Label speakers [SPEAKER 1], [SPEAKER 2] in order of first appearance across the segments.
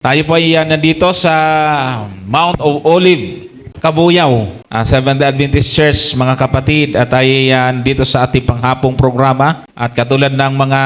[SPEAKER 1] Tayo po ay nandito sa Mount of Olive, Cabuyao, Seventh-day Adventist Church, mga kapatid. At tayo yan dito sa ating panghapong programa. At katulad ng mga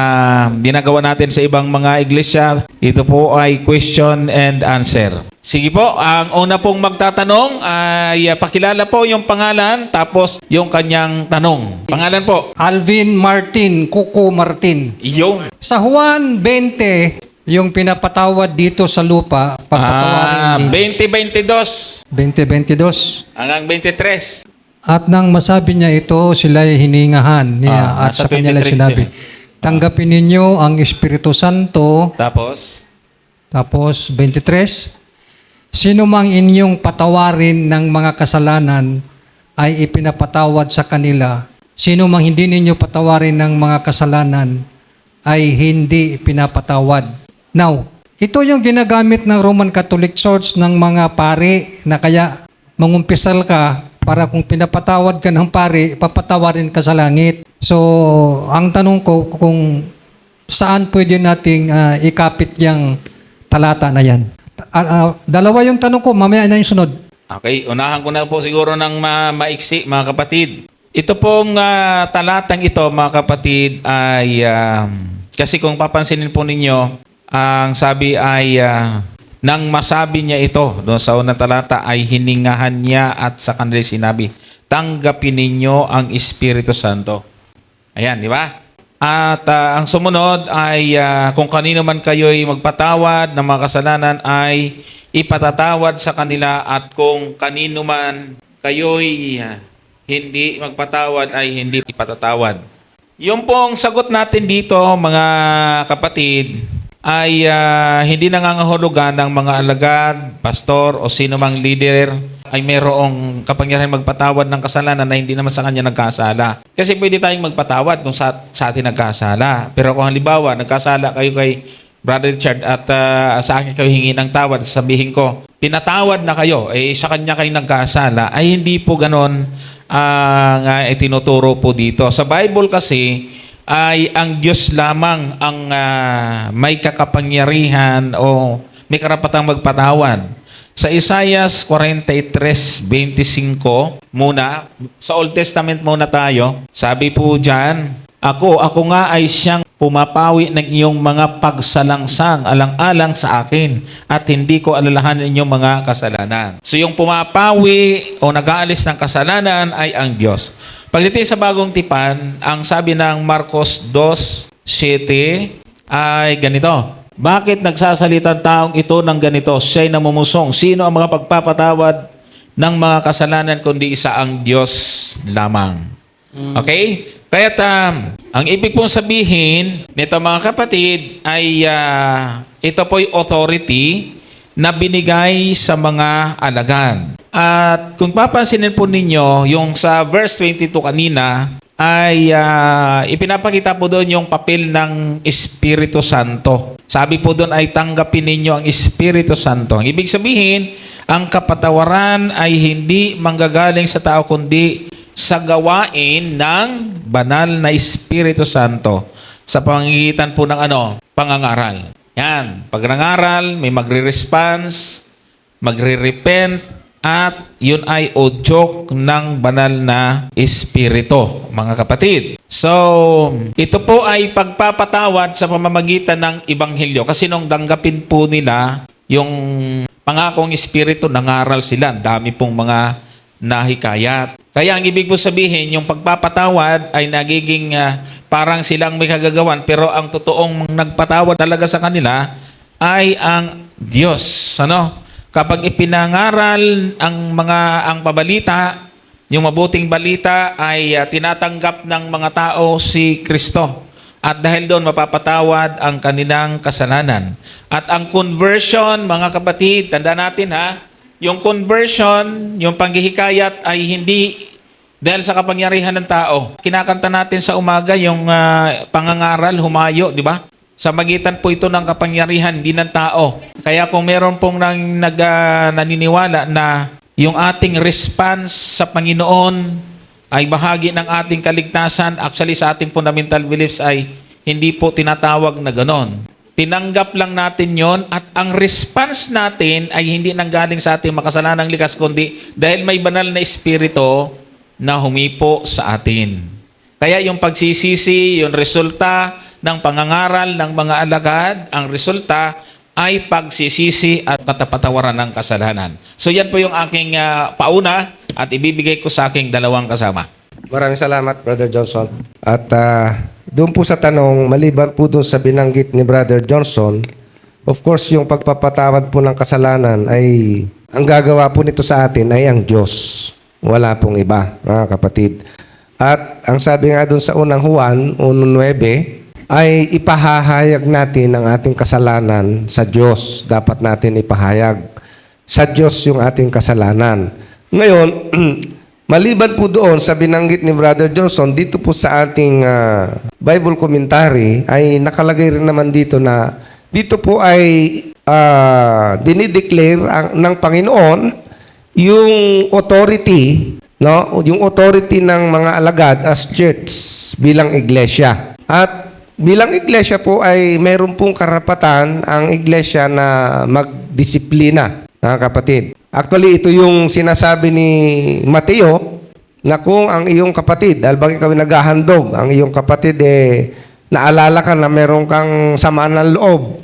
[SPEAKER 1] ginagawa natin sa ibang mga iglesia, ito po ay question and answer. Sige po, ang una pong magtatanong ay pakilala po yung pangalan, tapos yung kanyang tanong. Pangalan po?
[SPEAKER 2] Alvin Martin, Kuko Martin.
[SPEAKER 1] Yung.
[SPEAKER 2] Sa Juan 20, yung pinapatawad dito sa lupa, papatawarin ni
[SPEAKER 1] 2022
[SPEAKER 2] 2022.
[SPEAKER 1] hanggang 23.
[SPEAKER 2] At nang masabi niya ito, sila ay hiningahan niya at
[SPEAKER 1] nasa
[SPEAKER 2] sa kanya
[SPEAKER 1] 23
[SPEAKER 2] sinabi, tanggapin ninyo ang Espiritu Santo.
[SPEAKER 1] Tapos?
[SPEAKER 2] Tapos 23, sino mang inyong patawarin ng mga kasalanan ay ipinapatawad sa kanila. Sino mang hindi ninyo patawarin ng mga kasalanan ay hindi ipinapatawad. Now, ito yung ginagamit ng Roman Catholic Church ng mga pari na kaya mangumpisal ka para kung pinapatawad ka ng pari, papatawarin ka sa langit. So, ang tanong ko kung saan pwede nating ikapit yung talata na yan. Dalawa yung tanong ko, mamaya na yung sunod.
[SPEAKER 1] Okay, unahan ko na po siguro ng maiksi, mga kapatid. Ito pong talatang ito, mga kapatid, ay kasi kung papansinin po ninyo, ang sabi ay nang masabi niya ito doon sa unang talata ay hiningahan niya at sa kanila sinabi, tanggapin ninyo ang Espiritu Santo. Ayan, di ba? At ang sumunod ay kung kanino man kayo'y magpatawad ng mga kasalanan ay ipatatawad sa kanila, at kung kanino man kayo'y hindi magpatawad ay hindi ipatatawad. Yung pong sagot natin dito, mga kapatid, ay hindi nangangahulugan ng mga alagad, pastor o sino mang leader ay mayroong kapangyarihan magpatawad ng kasalanan na hindi naman sa kanya nagkasala. Kasi pwede tayong magpatawad kung sa atin nagkasala. Pero kung halimbawa nagkasala kayo kay Brother Richard at sa akin kayo hingi ng tawad, sabihin ko, pinatawad na kayo, sa kanya kayo nagkasala, ay hindi po ganon ang itinuturo po dito. Sa Bible kasi, ay ang Diyos lamang ang may kakapangyarihan o may karapatang magpatawad. Sa Isaiah 43:25 muna, sa Old Testament muna tayo, sabi po dyan, ako nga ay siyang pumapawi ng iyong mga pagsalangsang alang-alang sa akin at hindi ko alalahanin inyong mga kasalanan. So yung pumapawi o nag-aalis ng kasalanan ay ang Diyos. Pagdating sa bagong tipan, ang sabi ng Marcos 2:7 ay ganito. Bakit nagsasalita ang taong ito ng ganito? Siya'y namumusong. Sino ang mga pagpapatawad ng mga kasalanan kundi isa ang Diyos lamang? Okay? Kaya ang ibig pong sabihin nito, mga kapatid, ay ito po'y authority na binigay sa mga alagad. At kung papansinin po ninyo, yung sa verse 22 kanina, ay ipinapakita po doon yung papel ng Espiritu Santo. Sabi po doon ay tanggapin ninyo ang Espiritu Santo. Ang ibig sabihin, ang kapatawaran ay hindi manggagaling sa tao kundi sa gawain ng banal na Espiritu Santo sa pamamagitan po ng pangangaral. Yan, pag nangaral, may magre-response, magre-repent, at yun ay udyok ng banal na Espiritu, mga kapatid. So, ito po ay pagpapatawad sa pamamagitan ng Ebanghelyo. Kasi nung tanggapin po nila yung pangakong Espiritu, nangaral sila. Dami pong mga nahikayat. Kaya ang ibig po sabihin, yung pagpapatawad ay nagiging parang silang may kagagawan, pero ang totoong nagpatawad talaga sa kanila ay ang Diyos. Kapag ipinangaral ang pabalita, yung mabuting balita ay tinatanggap ng mga tao si Kristo. At dahil doon mapapatawad ang kanilang kasalanan. At ang conversion, mga kapatid, tanda natin yung conversion, yung panghihikayat ay hindi dahil sa kapangyarihan ng tao. Kinakanta natin sa umaga yung pangangaral, humayo, di ba? Sa magitan po ito ng kapangyarihan, hindi ng tao. Kaya kung meron pong naniniwala na yung ating response sa Panginoon ay bahagi ng ating kaligtasan, actually sa ating fundamental beliefs ay hindi po tinatawag na ganon. tinanggap lang natin yon at ang response natin ay hindi nanggaling sa ating makasalanang likas, kundi dahil may banal na espiritu na humipo sa atin. Kaya yung pagsisisi, yung resulta ng pangangaral ng mga alagad, ang resulta ay pagsisisi at patapatawaran ng kasalanan. So yan po yung aking pauna at ibibigay ko sa aking dalawang kasama.
[SPEAKER 3] Maraming salamat, Brother Johnson. At doon po sa tanong, maliban po doon sa binanggit ni Brother Johnson, of course, yung pagpapatawad po ng kasalanan ay, ang gagawa po nito sa atin ay ang Diyos. Wala pong iba, mga kapatid. At ang sabi nga doon sa unang Juan, 1:9, ay ipahahayag natin ang ating kasalanan sa Diyos. Dapat natin ipahayag sa Diyos yung ating kasalanan. Ngayon, maliban po doon sa binanggit ni Brother Johnson, dito po sa ating Bible commentary ay nakalagay rin naman dito na dito po ay dinideclare ng Panginoon yung authority, no? Yung authority ng mga alagad as church bilang iglesia. At bilang iglesia po ay meron pong karapatan ang iglesia na magdisiplina, mga kapatid. Actually, ito yung sinasabi ni Mateo na kung ang iyong kapatid, dahil bakit kami naghahandog, ang iyong kapatid naalala ka na meron kang sama ng loob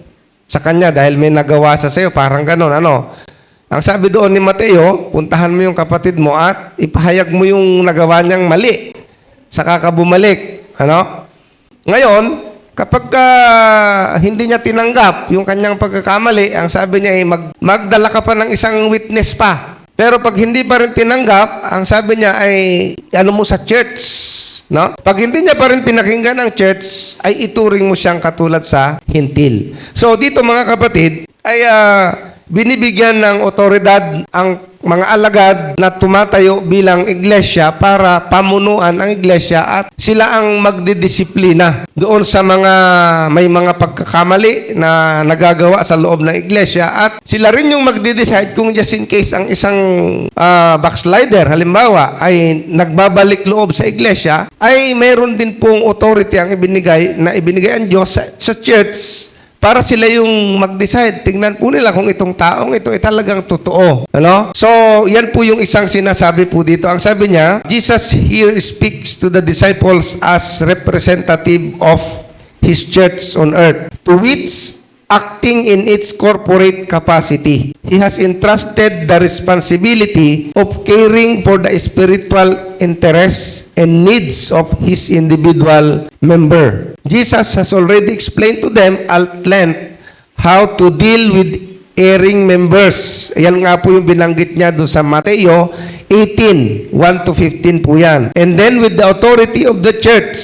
[SPEAKER 3] sa kanya dahil may nagawa sa sayo, parang ganon, ano. Ang sabi doon ni Mateo, puntahan mo yung kapatid mo at ipahayag mo yung nagawa niyang mali, saka ka bumalik, ano. Ngayon, kapag hindi niya tinanggap yung kanyang pagkakamali, ang sabi niya ay magdala ka pa ng isang witness pa. Pero pag hindi pa rin tinanggap, ang sabi niya ay ano mo sa church, no? Pag hindi niya pa rin pinakinggan ng church, ay ituring mo siyang katulad sa hintil. So dito mga kapatid, ay binibigyan ng otoridad ang mga alagad na tumatayo bilang iglesia para pamunuan ang iglesia at sila ang magdidisiplina doon sa mga may mga pagkakamali na nagagawa sa loob ng iglesia at sila rin yung magdidecide kung just in case ang isang backslider halimbawa ay nagbabalik loob sa iglesia ay mayroon din pong authority ang ibinigay ang Diyos sa church para sila yung mag-decide. Tingnan po nila kung itong taong ito ay talagang totoo. Ano? So, yan po yung isang sinasabi po dito. Ang sabi niya, Jesus here speaks to the disciples as representative of His church on earth, to which acting in its corporate capacity, He has entrusted the responsibility of caring for the spiritual interests and needs of His individual member. Jesus has already explained to them at length how to deal with erring members. Yan nga po yung binanggit niya doon sa Mateo 18, 1-15 po yan. And then with the authority of the church,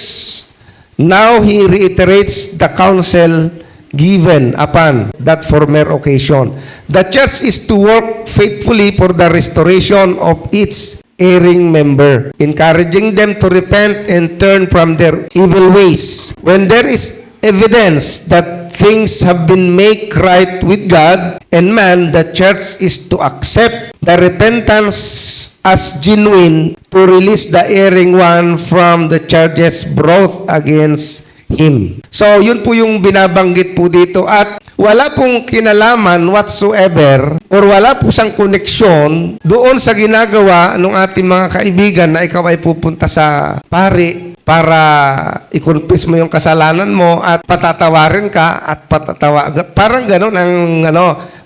[SPEAKER 3] now He reiterates the counsel given upon that former occasion. The church is to work faithfully for the restoration of its erring member, encouraging them to repent and turn from their evil ways. When there is evidence that things have been made right with God and man, the church is to accept the repentance as genuine to release the erring one from the charges brought against him. So, yun po yung binabanggit po dito at wala pong kinalaman whatsoever or wala po siyang koneksyon doon sa ginagawa ng ating mga kaibigan na ikaw ay pupunta sa pari para i-confess mo yung kasalanan mo at patatawarin ka at parang gano'n ang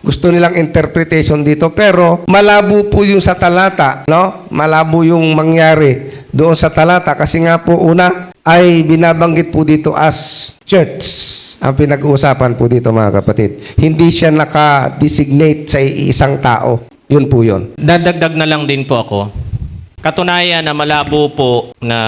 [SPEAKER 3] gusto nilang interpretation dito pero malabo po yung sa talata, no? Malabo yung mangyari doon sa talata kasi nga po una ay binabanggit po dito as church ang pinag-uusapan po dito mga kapatid. Hindi siya naka-designate sa isang tao. Yun po yun.
[SPEAKER 4] Dadagdag na lang din po ako. Katunayan na malabo po na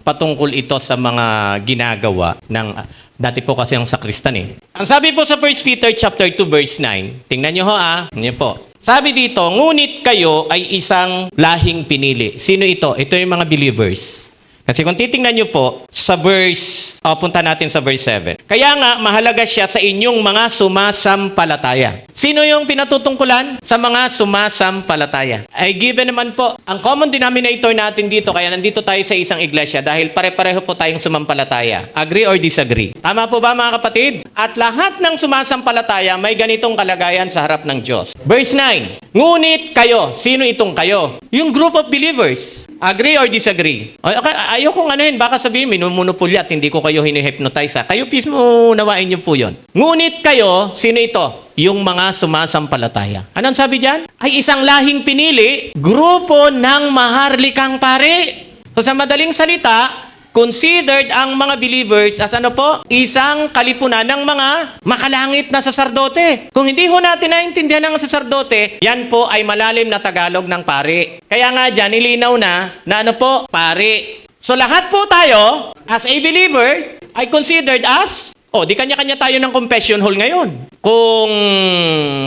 [SPEAKER 4] patungkol ito sa mga ginagawa ng dati po kasi ang sakristan eh. Ang sabi po sa 1 Peter chapter 2 verse 9, tingnan nyo Tingnan po. Sabi dito, ngunit kayo ay isang lahing pinili. Sino ito? Ito yung mga believers. Kasi kung titingnan nyo po sa verse, punta natin sa verse 7. Kaya nga, mahalaga siya sa inyong mga sumasampalataya. Sino yung pinatutungkulan? Sa mga sumasampalataya. Ay given naman po, ang common denominator natin dito, kaya nandito tayo sa isang iglesia dahil pare-pareho po tayong sumampalataya. Agree or disagree? Tama po ba mga kapatid? At lahat ng sumasampalataya may ganitong kalagayan sa harap ng Diyos. Verse 9, ngunit kayo, sino itong kayo? Yung group of believers. Agree or disagree? Okay, ayokong anuhin, baka sabihin, minumonopolya at hindi ko kayo hinihypnotize. Kayo mismo nawain niyo po yun. Ngunit kayo, sino ito? Yung mga sumasampalataya. Anong sabi dyan? Ay isang lahing pinili, grupo ng maharlikang pare. So sa madaling salita, considered ang mga believers as ano po? Isang kalipunan ng mga makalangit na saserdote. Kung hindi ho natin naintindihan ng saserdote, yan po ay malalim na Tagalog ng pari. Kaya nga dyan, nilinaw na ano po? Pari. So lahat po tayo, as a believer, ay considered as, di kanya-kanya tayo ng confession hall ngayon. Kung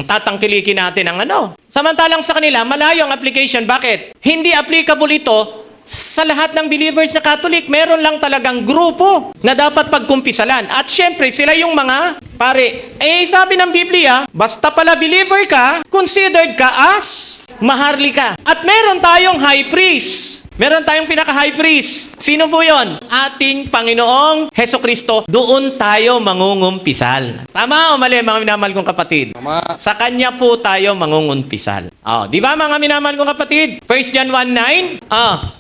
[SPEAKER 4] tatangkilikin natin ang ano. Samantalang sa kanila, malayo ang application. Bakit? Hindi applicable ito sa lahat ng believers na Catholic. Meron lang talagang grupo na dapat pagkumpisalan. At syempre, sila yung mga pare. Sabi ng Biblia, basta pala believer ka, considered ka as maharlika. At meron tayong high priest. Meron tayong pinaka-high priest. Sino po yon? Ating Panginoong Hesukristo. Doon tayo mangungumpisal. Tama o mali, mga minamahal kong kapatid? Tama. Sa Kanya po tayo mangungumpisal. Di ba mga minamahal kong kapatid? 1 John 1:9.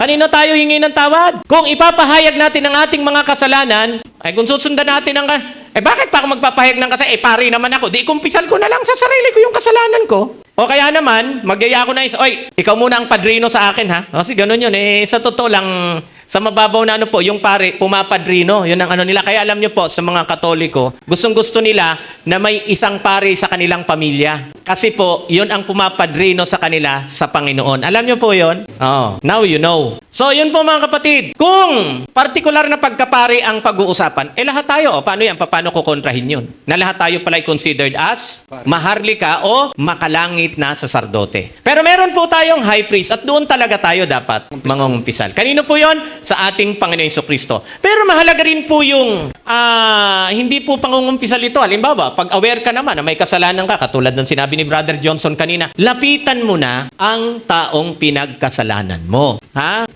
[SPEAKER 4] Kanino tayo hingi ng tawad? Kung ipapahayag natin ang ating mga kasalanan, kung susundan natin ang... bakit pa ako magpapahayag ng kasalanan? Pari naman ako. Di kumpisal ko na lang sa sarili ko yung kasalanan ko. O kaya naman, magyaya ako na ikaw muna ang padrino sa akin ha. Kasi ganun yun. Sa totoo lang, sa mababaw na ano po, yung pare, pumapadrino. Yun ang ano nila. Kaya alam nyo po, sa mga Katoliko, gustong-gusto nila na may isang pare sa kanilang pamilya. Kasi po, yun ang pumapadrino sa kanila sa Panginoon. Alam nyo po yun? Now you know. So, yun po mga kapatid. Kung partikular na pagkapare ang pag-uusapan, lahat tayo. Paano yan? Paano ko kontrahin yun? Na lahat tayo pala considered as maharlika o makalangit na saserdote. Pero meron po tayong high priest at doon talaga tayo dapat mangungumpisal. Kanino po yon? Sa ating Panginoon Jesucristo. Pero mahalaga rin po yung hindi po pangungumpisal ito. Halimbawa, pag aware ka naman na may kasalanan ka, katulad ng sinabi ni Brother Johnson kanina, lapitan mo na ang taong pinagkasalanan mo.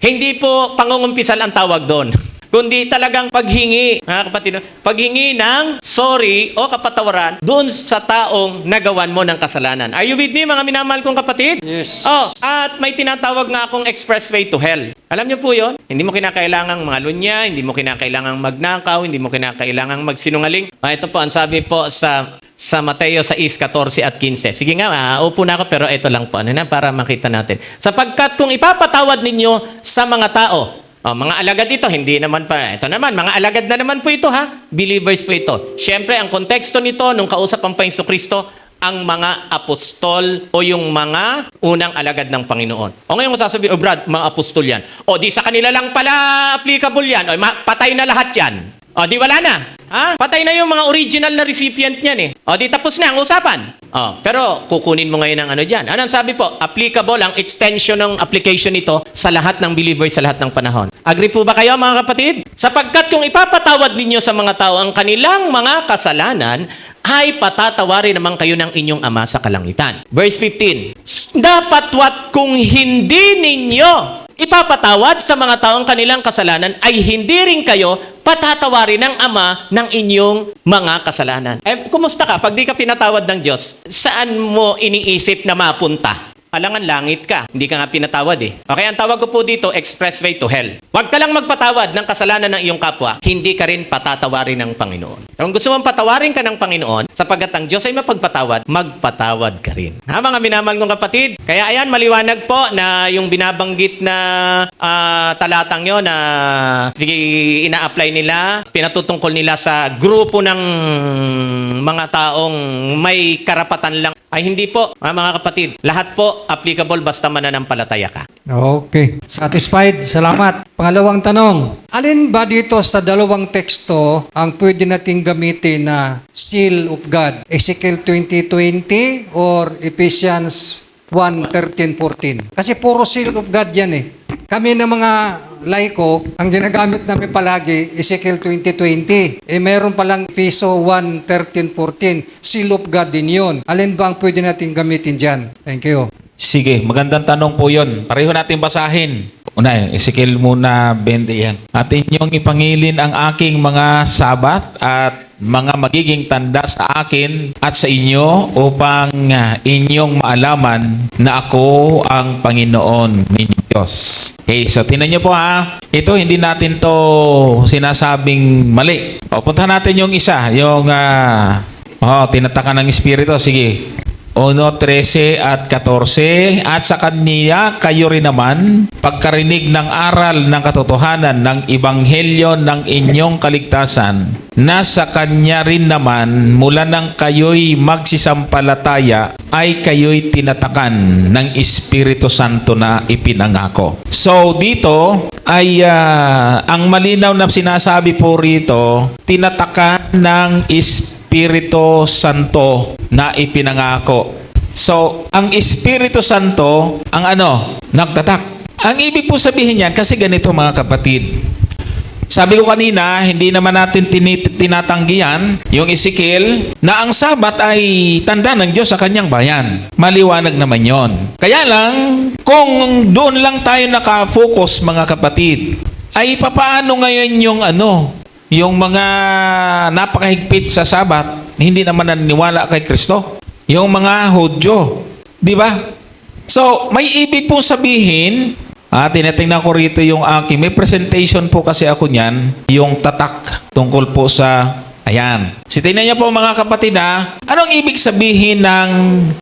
[SPEAKER 4] Hindi po pangungumpisal ang tawag doon. Kundi talagang paghingi, mga kapatid, paghingi ng sorry o kapatawaran doon sa taong nagawan mo ng kasalanan. Are you with me, mga minamahal kong kapatid?
[SPEAKER 2] Yes.
[SPEAKER 4] At may tinatawag nga akong expressway to hell. Alam niyo po yon? Hindi mo kinakailangang malunya, hindi mo kinakailangang magnakaw, hindi mo kinakailangang magsinungaling. Ito po, ang sabi po sa Mateo 6:14 at 15. Sige nga, upo na ako pero ito lang po para makita natin. Sapagkat kung ipapatawad ninyo sa mga tao, mga alagad ito, hindi naman pa. Ito naman, mga alagad na naman po ito ha. Believers po ito. Siyempre, ang konteksto nito, nung kausap ang Panginoong Kristo, ang mga apostol o yung mga unang alagad ng Panginoon. O ngayon kung sasabihin, Brad, mga apostol yan. O di sa kanila lang pala applicable yan. O patay na lahat yan. O di wala na. Patay na yung mga original na recipient niyan O di tapos na ang usapan. Pero kukunin mo ngayon ang ano dyan. Anong sabi po? Applicable ang extension ng application nito sa lahat ng believers sa lahat ng panahon. Agree po ba kayo mga kapatid? Sapagkat kung ipapatawad ninyo sa mga tao ang kanilang mga kasalanan, ay patatawarin naman kayo ng inyong Ama sa kalangitan. Verse 15. Dapat what kung hindi ninyo ipapatawad sa mga taong kanilang kasalanan, ay hindi rin kayo patatawarin ng Ama ng inyong mga kasalanan. Kumusta ka? Pag di ka pinatawad ng Diyos, saan mo iniisip na mapunta? Alangan langit ka. Hindi ka nga pinatawad Okay, ang tawag ko po dito, expressway to hell. Huwag ka lang magpatawad ng kasalanan ng iyong kapwa, hindi ka rin patatawarin ng Panginoon. Kung gusto mong patawarin ka ng Panginoon, sapagkat ang Diyos ay mapagpatawad, magpatawad ka rin. Mga minamahal kong kapatid, kaya ayan, maliwanag po na yung binabanggit na talatang yun na ina-apply nila, pinatutungkol nila sa grupo ng mga taong may karapatan lang. Ay hindi po, mga kapatid. Lahat po applicable basta mananampalataya ka.
[SPEAKER 2] Okay. Satisfied? Salamat. Pangalawang tanong. Alin ba dito sa dalawang teksto ang pwede nating gamitin na seal of God? Ezekiel 20:20 or Ephesians 1:13-14? Kasi puro seal of God yan Kami na mga laiko, ang ginagamit namin palagi, Ezekiel 20:20. Meron palang Piso 1:13-14. Seal of God din yun. Alin ba ang pwede natin gamitin dyan? Thank you.
[SPEAKER 1] Sige, magandang tanong po yun. Pareho natin basahin. Una, Ezekiel muna 20 yan. At inyong ipangilin ang aking mga sabat at mga magiging tanda sa akin at sa inyo upang inyong maalaman na ako ang Panginoon ninyong Diyos. Okay, so tinan nyo po ha. Ito, hindi natin to sinasabing mali. O, puntahan natin yung isa. Yung, tinatakan ng Espiritu. Sige. 1:13 at 14, at sa kaniya kayo rin naman, pagkarinig ng aral ng katotohanan ng ebanghelyo ng inyong kaligtasan, nasa kanya rin naman, mula nang kayo'y magsisampalataya, ay kayo'y tinatakan ng Espiritu Santo na ipinangako. So, dito ay ang malinaw na sinasabi po rito, tinatakan ng Espiritu Santo na ipinangako. So, ang Espiritu Santo, ang nagtatak. Ang ibig po sabihin yan, kasi ganito mga kapatid. Sabi ko kanina, hindi naman natin tinatanggihan yung Ezekiel na ang Sabat ay tanda ng Diyos sa kanyang bayan. Maliwanag naman yon. Kaya lang, kung doon lang tayo nakafocus mga kapatid, ay papaano ngayon yung mga napakahigpit sa Sabat, hindi naman naniniwala kay Kristo. Yung mga Hudyo, di ba? So, may ibig pong sabihin, tinatingnan ko rito yung aking, may presentation po kasi ako niyan, yung tatak tungkol po sa, ayan. Tingnan niyo po mga kapatid anong ibig sabihin ng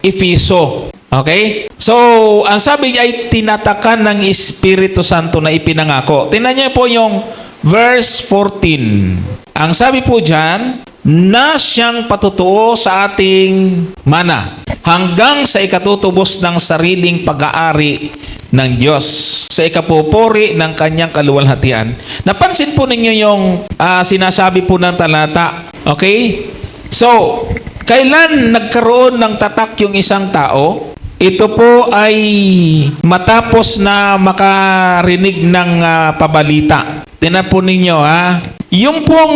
[SPEAKER 1] Efeso? Okay? So, ang sabi niya ay tinatakan ng Espiritu Santo na ipinangako. Tingnan niyo po yung verse 14. Ang sabi po dyan, na siyang patutuo sa ating mana hanggang sa ikatutubos ng sariling pag-aari ng Diyos sa ikapupuri ng kanyang kaluwalhatian. Napansin po ninyo yung sinasabi po ng talata. Okay? So, kailan nagkaroon ng tatak yung isang tao? Ito po ay matapos na makarinig ng pabalita. Tingnan po ninyo yung pong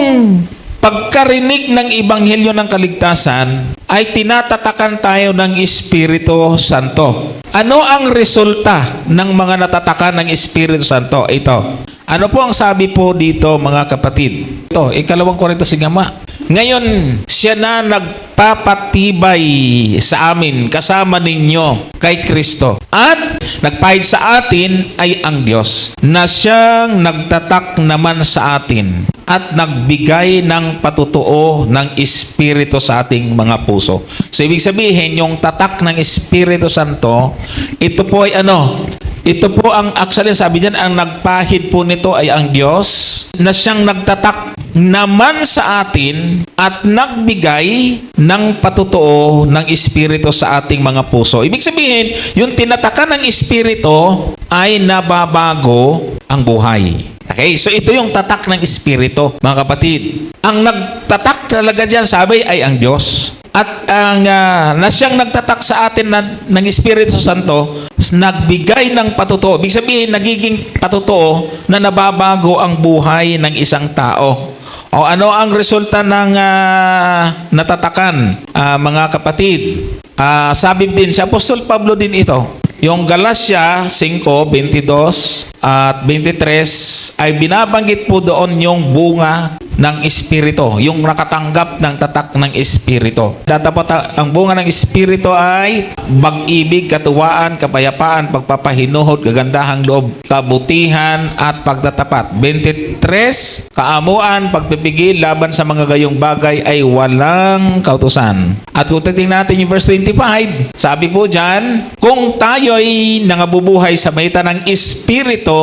[SPEAKER 1] pagkarinig ng Ebanghelyo ng Kaligtasan ay tinatatakan tayo ng Espiritu Santo. Ano ang resulta ng mga natatakan ng Espiritu Santo? Ito. Ano po ang sabi po dito mga kapatid? Ito, 2 Korinto 5. Ngayon, siya na nagpapatibay sa amin kasama ninyo kay Kristo. At nagpahid sa atin ay ang Diyos na siyang nagtatak naman sa atin at nagbigay ng patutuo ng Espiritu sa ating mga puso. So, ibig sabihin, yung tatak ng Espiritu Santo, ito po ay ito po ang, actually sabi dyan, ang nagpahid po nito ay ang Diyos na siyang nagtatak naman sa atin at nagbigay ng patutuo ng Espiritu sa ating mga puso. Ibig sabihin, yung tinatakan ng Espiritu ay nababago ang buhay. Okay, so ito yung tatak ng Espiritu, mga kapatid. Ang nagtatak talaga dyan, sabi, ay ang Diyos. At ang na siyang nagtatak sa atin ng Espiritu Santo, nagbigay ng patutuo. Ibig sabihin, nagiging patutuo na nababago ang buhay ng isang tao. O ano ang resulta ng natatakan, mga kapatid? Sabi din, si Apostol Pablo din ito. Yung Galatia 5:22 at 23 ay binabanggit po doon yung bunga ng Espiritu, yung nakatanggap ng tatak ng Espiritu. Dapat ang bunga ng Espiritu ay pag-ibig, katuwaan, kapayapaan, pagpapahinuhod, kagandahang loob, kabutihan at pagtatapat. 23, kaamuan, pagpipigil laban sa mga gayong bagay ay walang kautusan. At kung titingnan natin yung verse 25, sabi po dyan, kung tayo'y nangabubuhay sa maitan ng Espiritu,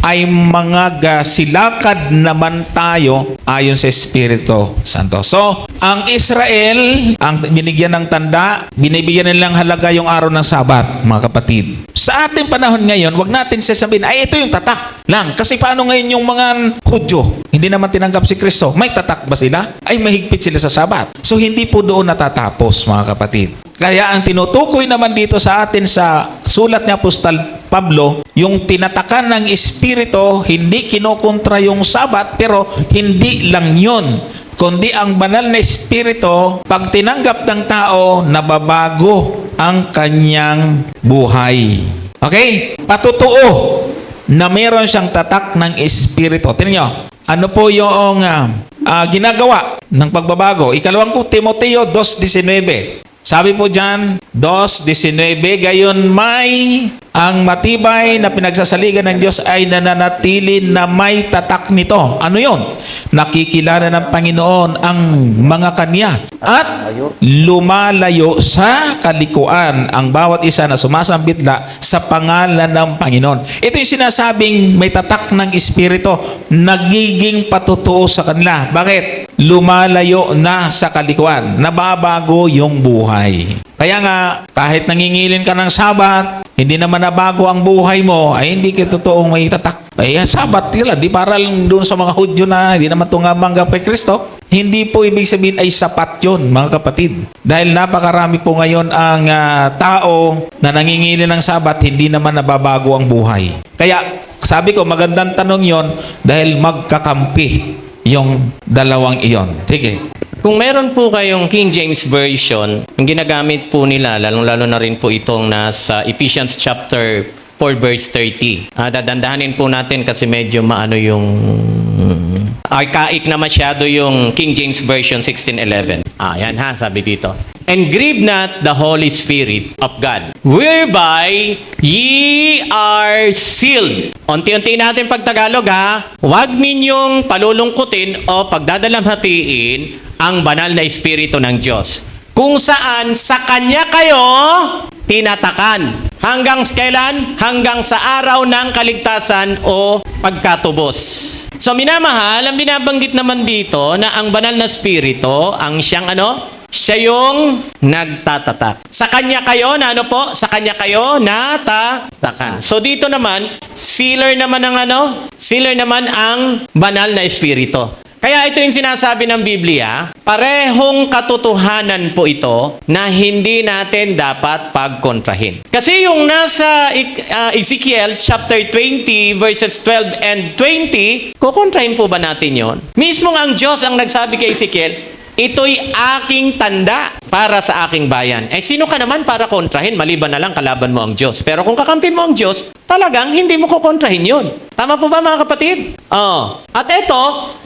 [SPEAKER 1] ay mga gasilakad naman tayo ayon sa Espiritu Santo. So, ang Israel, ang binigyan ng tanda, binibigyan nilang halaga yung araw ng Sabat, mga kapatid. Sa ating panahon ngayon, wag natin sasabihin, ay ito yung tatak lang. Kasi paano ngayon yung mga Hudyo? Hindi naman tinanggap si Kristo. May tatak ba sila? Ay mahigpit sila sa Sabat. So, hindi po doon natatapos, mga kapatid. Kaya ang tinutukoy naman dito sa atin sa sulat ni Apostol Pablo, yung tinatakan ng Espiritu, hindi kinukontra yung Sabat, pero hindi lang yun. Kundi ang banal na Espiritu, pag tinanggap ng tao, nababago ang kanyang buhay. Okay? Patutuo na meron siyang tatak ng Espiritu. Tingnan nyo, ano po yung ginagawa ng pagbabago? Ikalawang Timoteo 2:19. Sabi po dyan, 2:19, gayon may ang matibay na pinagsasaligan ng Diyos ay nananatili na may tatak nito. Ano yon? Nakikilala ng Panginoon ang mga kanya at lumalayo sa kalikuan ang bawat isa na sumasambitla sa pangalan ng Panginoon. Ito yung sinasabing may tatak ng Espiritu, nagiging patutuo sa kanila. Bakit? Lumalayo na sa kalikuan, nababago yung buhay. Kaya nga, kahit nangingilin ka ng Sabat, hindi naman nabago ang buhay mo, ay hindi ka totoong may tatak. Ay, Sabat nila, di para lang doon sa mga Hudyo na hindi naman tumatanggap kay Kristo. Hindi po ibig sabihin ay sapat yun, mga kapatid. Dahil napakarami po ngayon ang tao na nangingilin ng Sabat, hindi naman nababago ang buhay. Kaya, sabi ko, magandang tanong yon dahil magkakampi yung dalawang iyon. Sige.
[SPEAKER 4] Kung meron po kayong King James Version, ang ginagamit po nila, lalong-lalo na rin po itong nasa Ephesians chapter 4 verse 30. Dadandahanin po natin kasi medyo maano yung archaic na masyado yung King James Version 1611. Yan ha, sabi dito. And grieve not the Holy Spirit of God, whereby ye are sealed. Unti-unti natin pagtagalog ha. Huwag ninyong palulungkutin o pagdadalamhatiin ang banal na Espiritu ng Diyos. Kung saan sa Kanya kayo tinatakan. Hanggang kailan? Hanggang sa araw ng kaligtasan o pagkatubos. So minamahal, ang binabanggit naman dito na ang banal na Espiritu, ang siyang ano? Siya yung nagtatatak. Sa Kanya kayo, na ano po? Sa Kanya kayo natatakan. So dito naman, sealer naman ang ano? Sealer naman ang banal na Espiritu. Kaya ito yung sinasabi ng Biblia, parehong katotohanan po ito na hindi natin dapat pagkontrahin. Kasi yung nasa Ezekiel chapter 20 verses 12 and 20, kukontrahin po ba natin yon? Mismo ang Diyos ang nagsabi kay Ezekiel, ito'y aking tanda para sa aking bayan. Sino ka naman para kontrahin? Maliban na lang kalaban mo ang Diyos. Pero kung kakampi mo ang Diyos, talagang hindi mo kukontrahin yun. Tama po ba mga kapatid? At ito,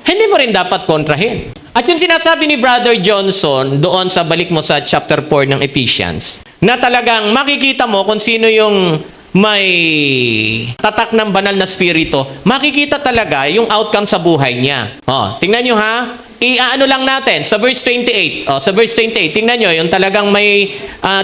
[SPEAKER 4] hindi mo rin dapat kontrahin. At yung sinasabi ni Brother Johnson doon sa balik mo sa chapter 4 ng Ephesians, na talagang makikita mo kung sino yung may tatak ng banal na spirito, makikita talaga yung outcome sa buhay niya. Tingnan nyo ha. Iaano lang natin sa verse 28. Sa verse 28, tingnan nyo, yung talagang may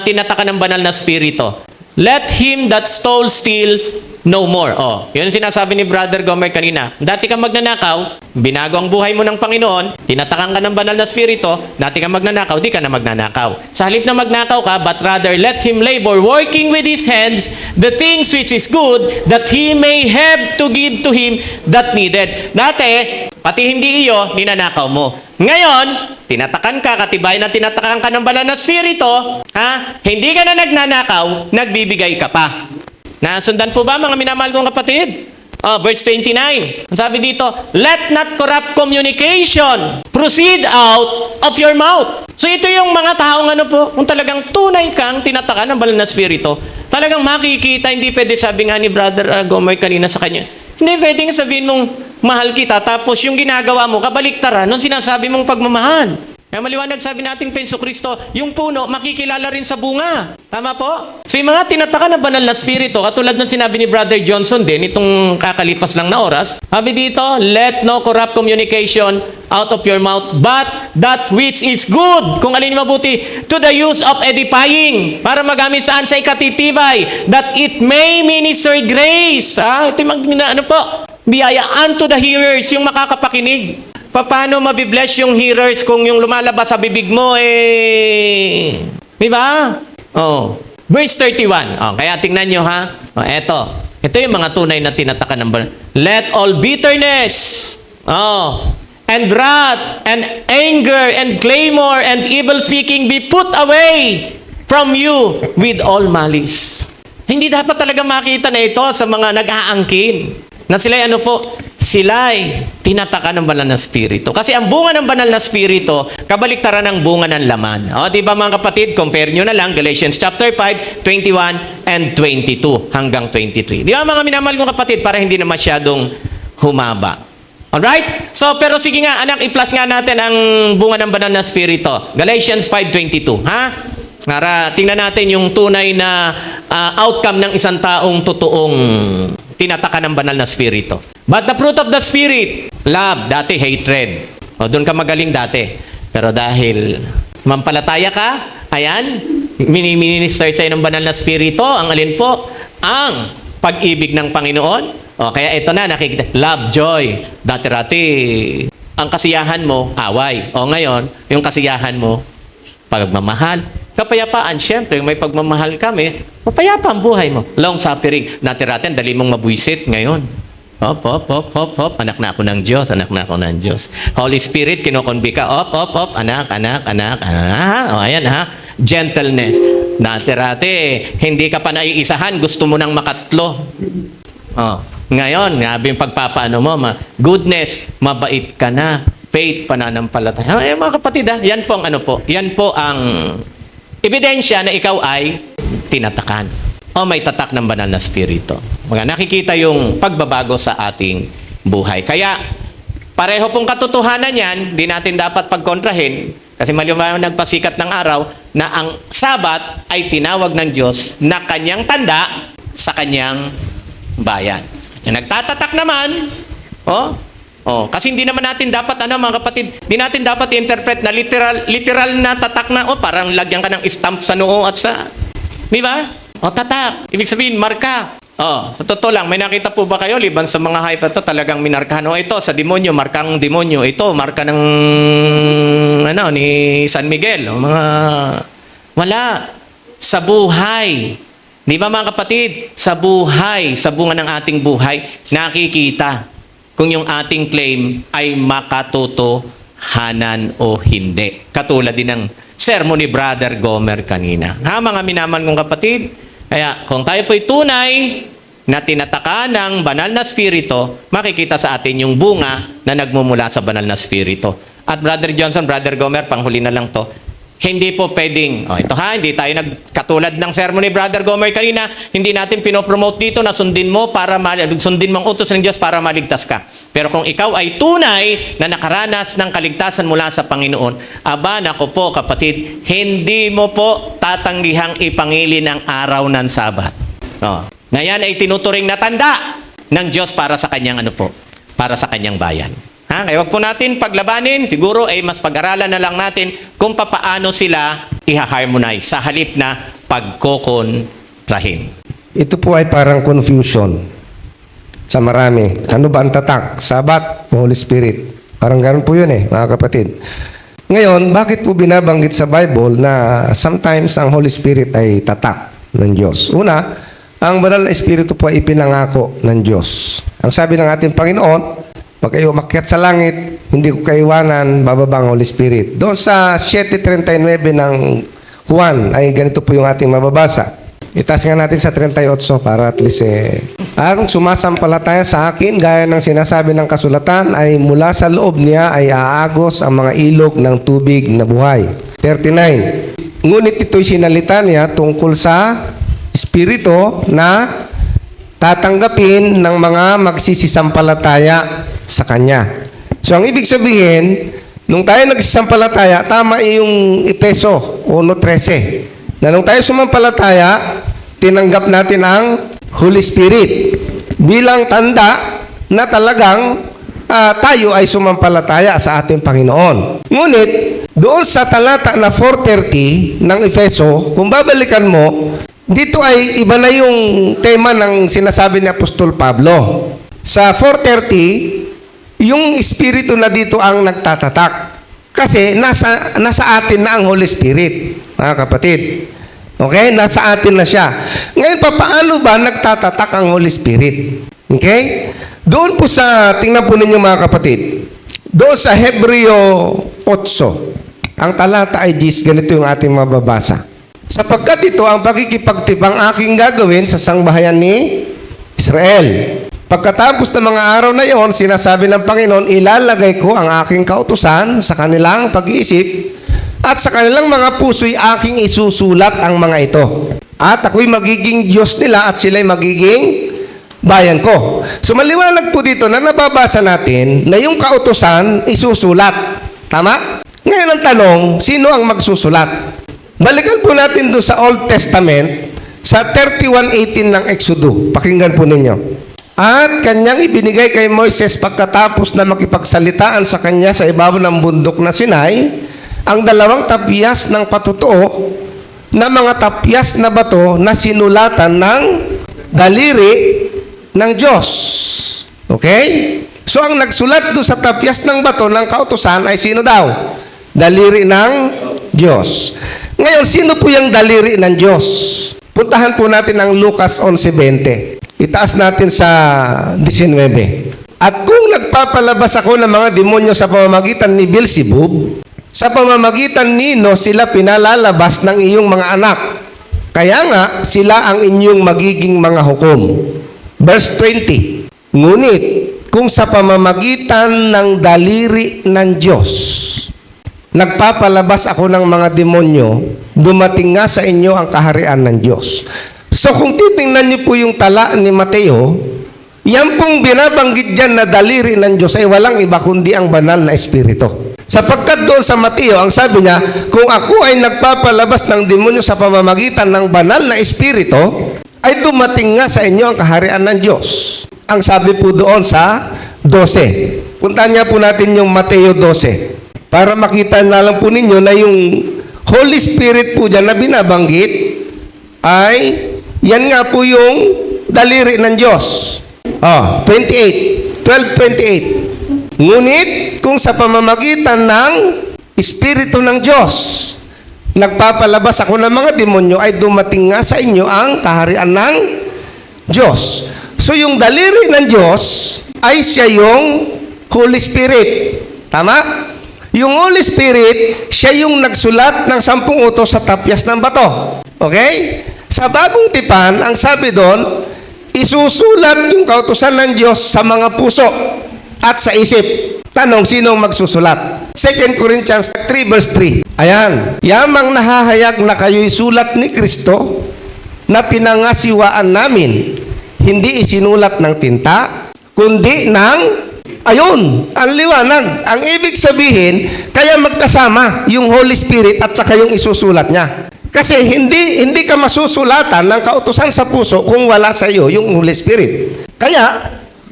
[SPEAKER 4] tinatakan ng banal na spirito. Let him that stole steal no more. Yun ang sinasabi ni Brother Gomer kanina. Dati kang magnanakaw, binago ang buhay mo ng Panginoon, tinatakan ka ng banal na spirito, dati kang magnanakaw, di ka na magnanakaw. Sa halip na magnakaw ka, but rather let him labor, working with his hands, the things which is good, that he may have to give to him that needed. Dati, pati hindi iyo, ninanakaw mo. Ngayon, tinatakan ka, katibay na tinatakan ka ng banal na spirito, hindi ka na nagnanakaw, nagbibigay ka pa. Nasundan po ba mga minamahal kong kapatid? Verse 29. Ang sabi dito, let not corrupt communication proceed out of your mouth. So ito yung mga taong ano po, kung talagang tunay kang tinatakan ng banal na spirito, talagang makikita, hindi pwede sabi nga ni Brother Gomer kanina sa kanya, hindi pwedeng sabihin mong mahal kita, tapos yung ginagawa mo, kabaliktaran, nung sinasabi mong pagmamahal. Kaya maliwanag sabi nating Penso Kristo, yung puno, makikilala rin sa bunga. Tama po? So yung mga tinatakan na banal na spirito, katulad ng sinabi ni Brother Johnson din, itong kakalipas lang na oras, sabi dito, let no corrupt communication out of your mouth, but that which is good, kung alin mabuti, to the use of edifying, para magamit saan sa ikatitibay, that it may minister grace. Ito yung ano po, biyaya unto the hearers, yung makakapakinig. Paano mabibless yung hearers kung yung lumalabas sa bibig mo di ba? Verse 31. Kaya tingnan nyo ha. Ito yung mga tunay na tinatakan ng banal. Let all bitterness, and wrath, and anger, and clamor, and evil speaking be put away from you with all malice. Hindi dapat talaga makita na ito sa mga nag-aangkin. Na sila'y ano po? Sila'y tinataka ng banal na spirito. Kasi ang bunga ng banal na spirito, kabaliktaran ng bunga ng laman. O, di ba mga kapatid, compare nyo na lang Galatians chapter 5, 21 and 22 hanggang 23. Di ba mga minamahal kong kapatid, para hindi na masyadong humaba. Alright? So, pero sige nga, anak, i-plus nga natin ang bunga ng banal na spirito. Galatians 5:22, ha? Para tingnan natin yung tunay na outcome ng isang taong totoong tinataka ng banal na spirito. But the fruit of the Spirit, love, dati hatred. O, doon ka magaling dati. Pero dahil mampalataya ka, ayan, mini-minister sa'yo ng banal na spirito, ang alin po? Ang pag-ibig ng Panginoon. O, kaya ito na, nakikita. Love, joy. Dati-rati, ang kasiyahan mo, away. O ngayon, yung kasiyahan mo, pagmamahal. Kapayapaan, syempre, may pagmamahal kami, mapayapa ang buhay mo. Long suffering. Dati-rati, dali mong mabuisit ngayon. Hop, hop, hop, hop, hop. Anak na ako ng Diyos, anak na ako ng Diyos. Holy Spirit, kinukonbi ka. Hop, hop, hop. Anak, anak, anak, anak. O, ayan ha. Gentleness. Dati-rati, hindi ka pa naiisahan, gusto mo nang makatlo. Oh, ngayon, ngabi yung pagpapaano mo, goodness, mabait ka na, faith, pananampalataya. Eh, mga kapatid, yan po ang ano po, yan po ang ebidensya na ikaw ay tinatakan o may tatak ng banal na spirito. Mga nakikita yung pagbabago sa ating buhay. Kaya, pareho pong katotohanan yan, di natin dapat pagkontrahin, kasi maliwanag nagpasikat ng araw na ang Sabat ay tinawag ng Diyos na kanyang tanda sa kanyang bayan. Yung nagtatatak naman, kasi hindi naman natin dapat, mga kapatid, hindi natin dapat i-interpret na literal na tatak na, parang lagyan ka ng stamp sa noo at sa, di ba? Tatak. Ibig sabihin, marka. Sa totoo lang, may nakita po ba kayo, liban sa mga hype ito, talagang minarkahan, ito, sa demonyo, markang demonyo, ito, marka ng, ni San Miguel, wala. Sa buhay. Di ba mga kapatid? Sa buhay, sa bunga ng ating buhay, nakikita kung yung ating claim ay makatotohanan o hindi. Katulad din ng sermon ni Brother Gomer kanina. Ha, mga minamahal kong kapatid? Kaya kung tayo po'y tunay na tinataka ng banal na spirito, makikita sa atin yung bunga na nagmumula sa banal na spirito. At Brother Johnson, Brother Gomer, panghuli na lang to, hindi po pwedeng, hindi tayo katulad ng sermon ni Brother Gomer kanina, hindi natin pinopromote dito na sundin mo sundin mong utos ng Diyos para maligtas ka. Pero kung ikaw ay tunay na nakaranas ng kaligtasan mula sa Panginoon, nako po kapatid, hindi mo po tatanggihang ipangilin ang araw ng Sabat. Na yan ay tinuturing na tanda ng Diyos para sa kanyang para sa kanyang bayan. Kaya wag po natin paglabanin, siguro ay mas pag-aralan na lang natin kung papaano sila i-harmonize sa halip na pagkokontrahin.
[SPEAKER 3] Ito po ay parang confusion sa marami. Ano ba ang tatak? Sabat o Holy Spirit? Parang ganoon po yun mga kapatid. Ngayon, bakit po binabanggit sa Bible na sometimes ang Holy Spirit ay tatak ng Diyos? Una, ang banal na Espiritu po ay ipinangako ng Diyos. Ang sabi ng ating Panginoon, pag kayo umakyat sa langit, hindi ko kaiwanan, bababa ang Holy Spirit. Doon sa 7:39 ng Juan, ay ganito po yung ating mababasa. Itaas nga natin sa 38 para at least kung sumasampalataya sa akin, gaya ng sinasabi ng kasulatan, ay mula sa loob niya ay aagos ang mga ilog ng tubig na buhay. 39. Ngunit ito'y sinalita niya tungkol sa Espiritu na tatanggapin ng mga magsisisampalataya sa Kanya. So, ang ibig sabihin, nung tayo nagsisampalataya, tama yung Efeso 1:13. Na nung tayo sumampalataya, tinanggap natin ang Holy Spirit bilang tanda na talagang tayo ay sumampalataya sa ating Panginoon. Ngunit, doon sa talata na 4:30 ng Efeso, kung babalikan mo, dito ay iba na yung tema ng sinasabi ni Apostol Pablo. Sa 4:30, yung Espiritu na dito ang nagtatatak. Kasi nasa atin na ang Holy Spirit, mga kapatid. Okay? Nasa atin na siya. Ngayon, paano ba nagtatatak ang Holy Spirit? Okay? Doon po tingnan po ninyo mga kapatid, doon sa Hebreo 8, ang talata ay 10, ganito yung ating mababasa. sapagkat ito ang pakikipagtipang aking gagawin sa sangbahayan ni Israel. Pagkatapos ng mga araw na iyon, sinasabi ng Panginoon, ilalagay ko ang aking kautusan sa kanilang pag-iisip at sa kanilang mga puso'y aking isusulat ang mga ito. At ako'y magiging Diyos nila at sila'y magiging bayan ko. So maliwanag po dito na nababasa natin na yung kautusan isusulat. Tama? Ngayon ang tanong, sino ang magsusulat? Balikan po natin doon sa Old Testament, sa 31:18 ng Exodo. Pakinggan po ninyo. At kanyang ibinigay kay Moises pagkatapos na makipagsalitaan sa kanya sa ibabaw ng bundok na Sinai, ang 2 tapyas ng patutuo na mga tapyas na bato na sinulatan ng daliri ng Diyos. Okay? So ang nagsulat doon sa tapyas ng bato ng kautusan ay sino daw? Daliri ng Diyos. Ngayon, sino po yung daliri ng Diyos? Puntahan po natin ang Lucas 11:20. Itaas natin sa 19. At kung nagpapalabas ako ng mga demonyo sa pamamagitan ni Beelzebub, sa pamamagitan nino sila pinalalabas ng iyong mga anak. Kaya nga, sila ang inyong magiging mga hukom. Verse 20. Ngunit, kung sa pamamagitan ng daliri ng Diyos, nagpapalabas ako ng mga demonyo, dumating nga sa inyo ang kaharian ng Diyos. So kung titingnan niyo po yung tala ni Mateo, yan pong binabanggit dyan na daliri ng Diyos ay walang iba kundi ang banal na Espiritu. Sapagkat doon sa Mateo, ang sabi niya, kung ako ay nagpapalabas ng demonyo sa pamamagitan ng banal na Espiritu, ay dumating nga sa inyo ang kaharian ng Diyos. Ang sabi po doon sa 12. Puntahan niya po natin yung Mateo 12. Para makita na lang po ninyo na yung Holy Spirit po dyan na binabanggit ay yan nga po yung daliri ng Diyos. 12:28. Ngunit kung sa pamamagitan ng Espiritu ng Diyos, nagpapalabas ako ng mga demonyo, ay dumating nga sa inyo ang kaharian ng Diyos. So yung daliri ng Diyos ay siya yung Holy Spirit. Tama? Yung Holy Spirit, siya yung nagsulat ng 10 utos sa tapyas ng bato. Okay? Sa bagong tipan, ang sabi doon, isusulat yung kautusan ng Diyos sa mga puso at sa isip. Tanong, sino magsusulat? 2 Corinthians 3 verse 3. Ayan. Yamang nahahayag na kayo'y sulat ni Kristo na pinangasiwaan namin, hindi isinulat ng tinta, kundi ng ayun, ang liwanag. Ang ibig sabihin, kaya magkasama yung Holy Spirit at saka yung isusulat niya. Kasi hindi ka masusulatan ng kautusan sa puso kung wala sa iyo yung Holy Spirit. Kaya,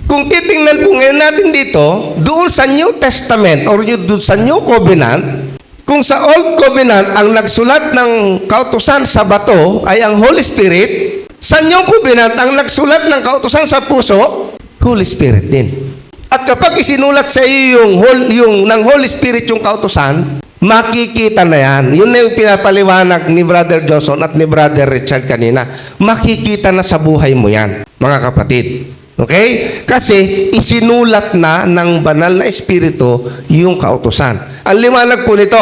[SPEAKER 3] kung titingnan po ngayon natin dito, doon sa New Testament or doon sa New Covenant, kung sa Old Covenant ang nagsulat ng kautusan sa bato ay ang Holy Spirit, sa New Covenant ang nagsulat ng kautusan sa puso, Holy Spirit din. At kapag isinulat sa iyo yung ng Holy Spirit yung kautusan, makikita na yan. Yun na yung pinapaliwanag ni Brother Johnson at ni Brother Richard kanina. Makikita na sa buhay mo yan, mga kapatid. Okay? Kasi isinulat na ng banal na Espiritu yung kautusan. Ang liwanag po nito,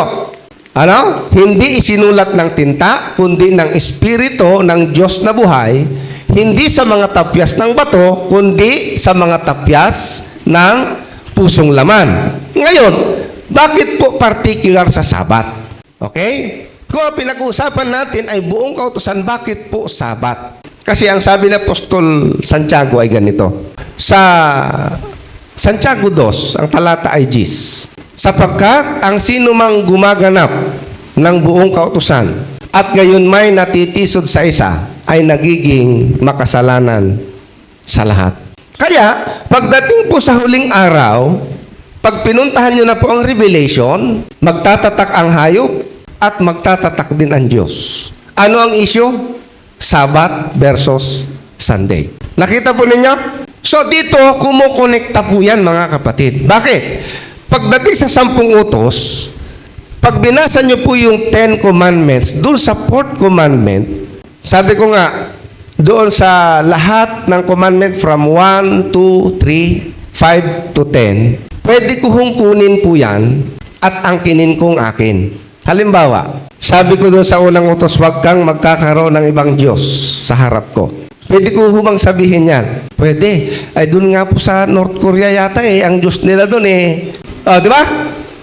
[SPEAKER 3] ano? Hindi isinulat ng tinta, kundi ng Espiritu ng Diyos na buhay, hindi sa mga tapyas ng bato, kundi sa mga tapyas ng pusong laman. Ngayon, bakit po particular sa Sabat? Okay? Kung ang pinag-uusapan natin ay buong kautusan, bakit po Sabat? Kasi ang sabi ng Apostol Santiago ay ganito. Sa Santiago 2, ang talata ay 10. Sapagkat ang sino mang gumaganap ng buong kautusan at gayon may natitisod sa isa ay nagiging makasalanan sa lahat. Kaya, pagdating po sa huling araw, pag pinuntahan nyo na po ang Revelation, magtatatak ang hayop at magtatatak din ang Diyos. Ano ang issue? Sabat versus Sunday. Nakita po ninyo? So dito, kumukonekta po yan mga kapatid. Bakit? Pagdating sa 10 utos, pag binasa nyo po yung 10 commandments, doon sa 4th commandment, sabi ko nga, doon sa lahat ng commandment from 1, 2, 3, 5 to 10, pwede ko hong kunin po yan at angkinin kong akin. Halimbawa, Sabi ko doon sa unang utos, huwag kang magkakaroon ng ibang Diyos sa harap ko. Pwede ko humang sabihin yan? Pwede. Ay, doon nga po sa North Korea yata ang Diyos nila doon di ba?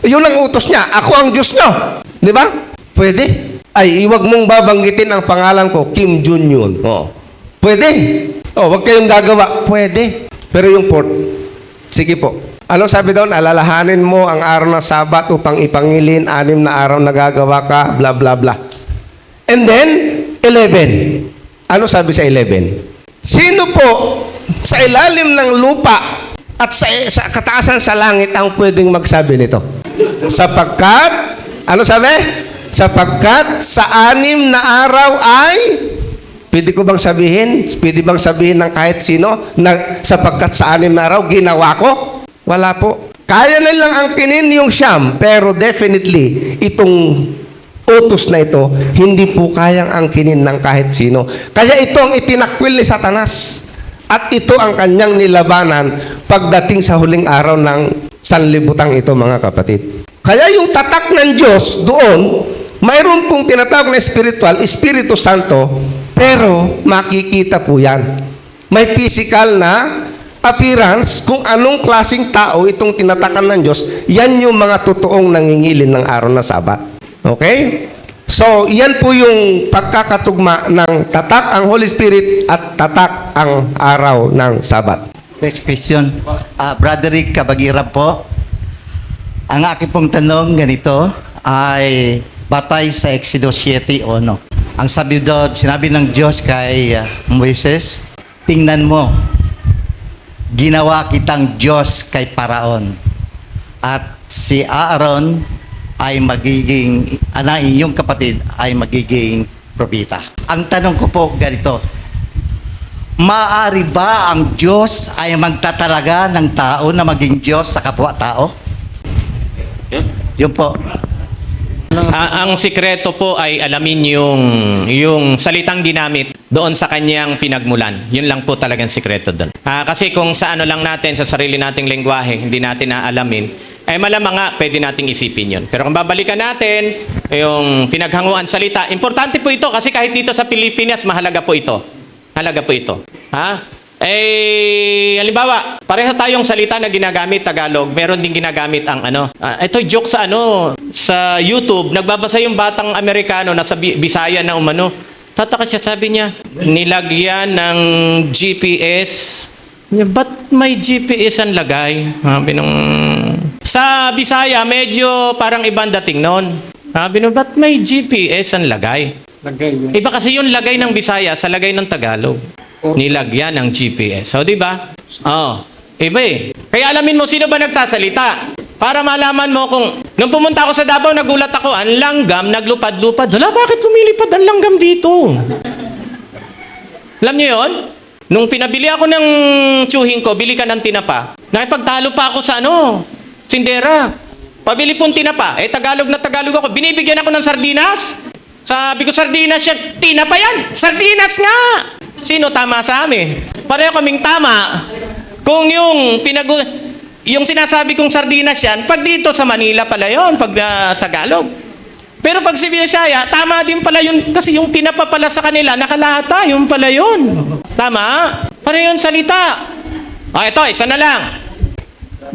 [SPEAKER 3] Yun ang utos niya. Ako ang Diyos nyo. Di ba? Pwede. Ay, iwag mong babanggitin ang pangalan ko, Kim Jong-un. Pwede. Wag kayong gagawa. Pwede. Pero yung fourth, sige po. Ano sabi doon? Alalahanin mo ang araw ng Sabat upang ipangilin, 6 na araw na gagawa ka, bla bla bla. And then, 11. Ano sabi sa 11? Sino po sa ilalim ng lupa at sa kataasan sa langit ang pwedeng magsabi nito? Sapagkat, ano sabi? Sapagkat sa 6 na araw ay, pwede ko bang sabihin? Pwede bang sabihin ng kahit sino na sapagkat sa 6 na araw ginawa ko? Wala po. Kaya nilang angkinin yung Siyam, pero definitely, itong utos na ito, hindi po kayang angkinin ng kahit sino. Kaya ito ang itinakwil ni Satanas. At ito ang kanyang nilabanan pagdating sa huling araw ng sanlibutan ito, mga kapatid. Kaya yung tatak ng Diyos doon, mayroon pong tinatawag na spiritual, Espiritu Santo, pero makikita po yan. May physical na appearance kung anong klaseng tao itong tinatakan ng Diyos, yan yung mga totoong nangingilin ng araw na Sabat. Okay? So, yan po yung pagkakatugma ng tatak ang Holy Spirit at tatak ang araw ng Sabat.
[SPEAKER 5] Next question. Brother Rick Kabagira po. Ang aking pong tanong ganito ay batay sa Exodus 7:1. Ang sabi doon, sinabi ng Diyos kay Moises, tingnan mo, ginawa kitang Diyos kay Paraon. At si Aaron ay magiging, iyong kapatid ay magiging propeta. Ang tanong ko po ganito, maaari ba ang Diyos ay magtatalaga ng tao na maging Diyos sa kapwa-tao? Yun po.
[SPEAKER 4] Ang sikreto po ay alamin yung salitang ginamit doon sa kanyang pinagmulan. Yun lang po talagang sikreto doon. Kasi kung sa ano lang natin, sa sarili nating lengguwahe, hindi natin naalamin, ay malamang nga pwede nating isipin yun. Pero kung babalikan natin yung pinaghanguan salita, importante po ito kasi kahit dito sa Pilipinas, mahalaga po ito. Mahalaga po ito. Halimbawa, pareho tayong salita na ginagamit Tagalog, meron din ginagamit ang ito joke sa YouTube, nagbabasa yung batang Amerikano na sa Bisaya na tataka siya, sabi niya, nilagyan ng GPS. Ba't may GPS ang lagay? Sa Bisaya, medyo parang ibang dating nun. Sabi nung, ba't may GPS ang lagay? Iba kasi yung lagay ng Bisaya sa lagay ng Tagalog. Nilagyan ng GPS. So, di ba? Iba eh. Kaya alamin mo, sino ba nagsasalita? Para malaman mo kung, nung pumunta ako sa Davao, nagulat ako, ang langgam, naglupad-lupad. Hala, bakit lumilipad ang langgam dito? Alam niyo yun? Nung pinabili ako ng tsuhing ko, bili ka ng tinapa. Nakipagtalo pa ako sa sindera. Pabili pong tinapa. Tagalog na Tagalog ako. Binibigyan ako ng sardinas. Sabi ko, sardinas yan. Tinapa yan. Sardinas nga. Sino tama sa amin? Pareho kaming tama. Kung yung sinasabi kong sardinas yan, pag dito sa Manila pala yun, pag Tagalog. Pero pag si Bisaya, tama din pala yun, kasi yung tinapa pala sa kanila, nakalata, yun pala yun. Tama? Pareho yung salita. Ito, isa na lang.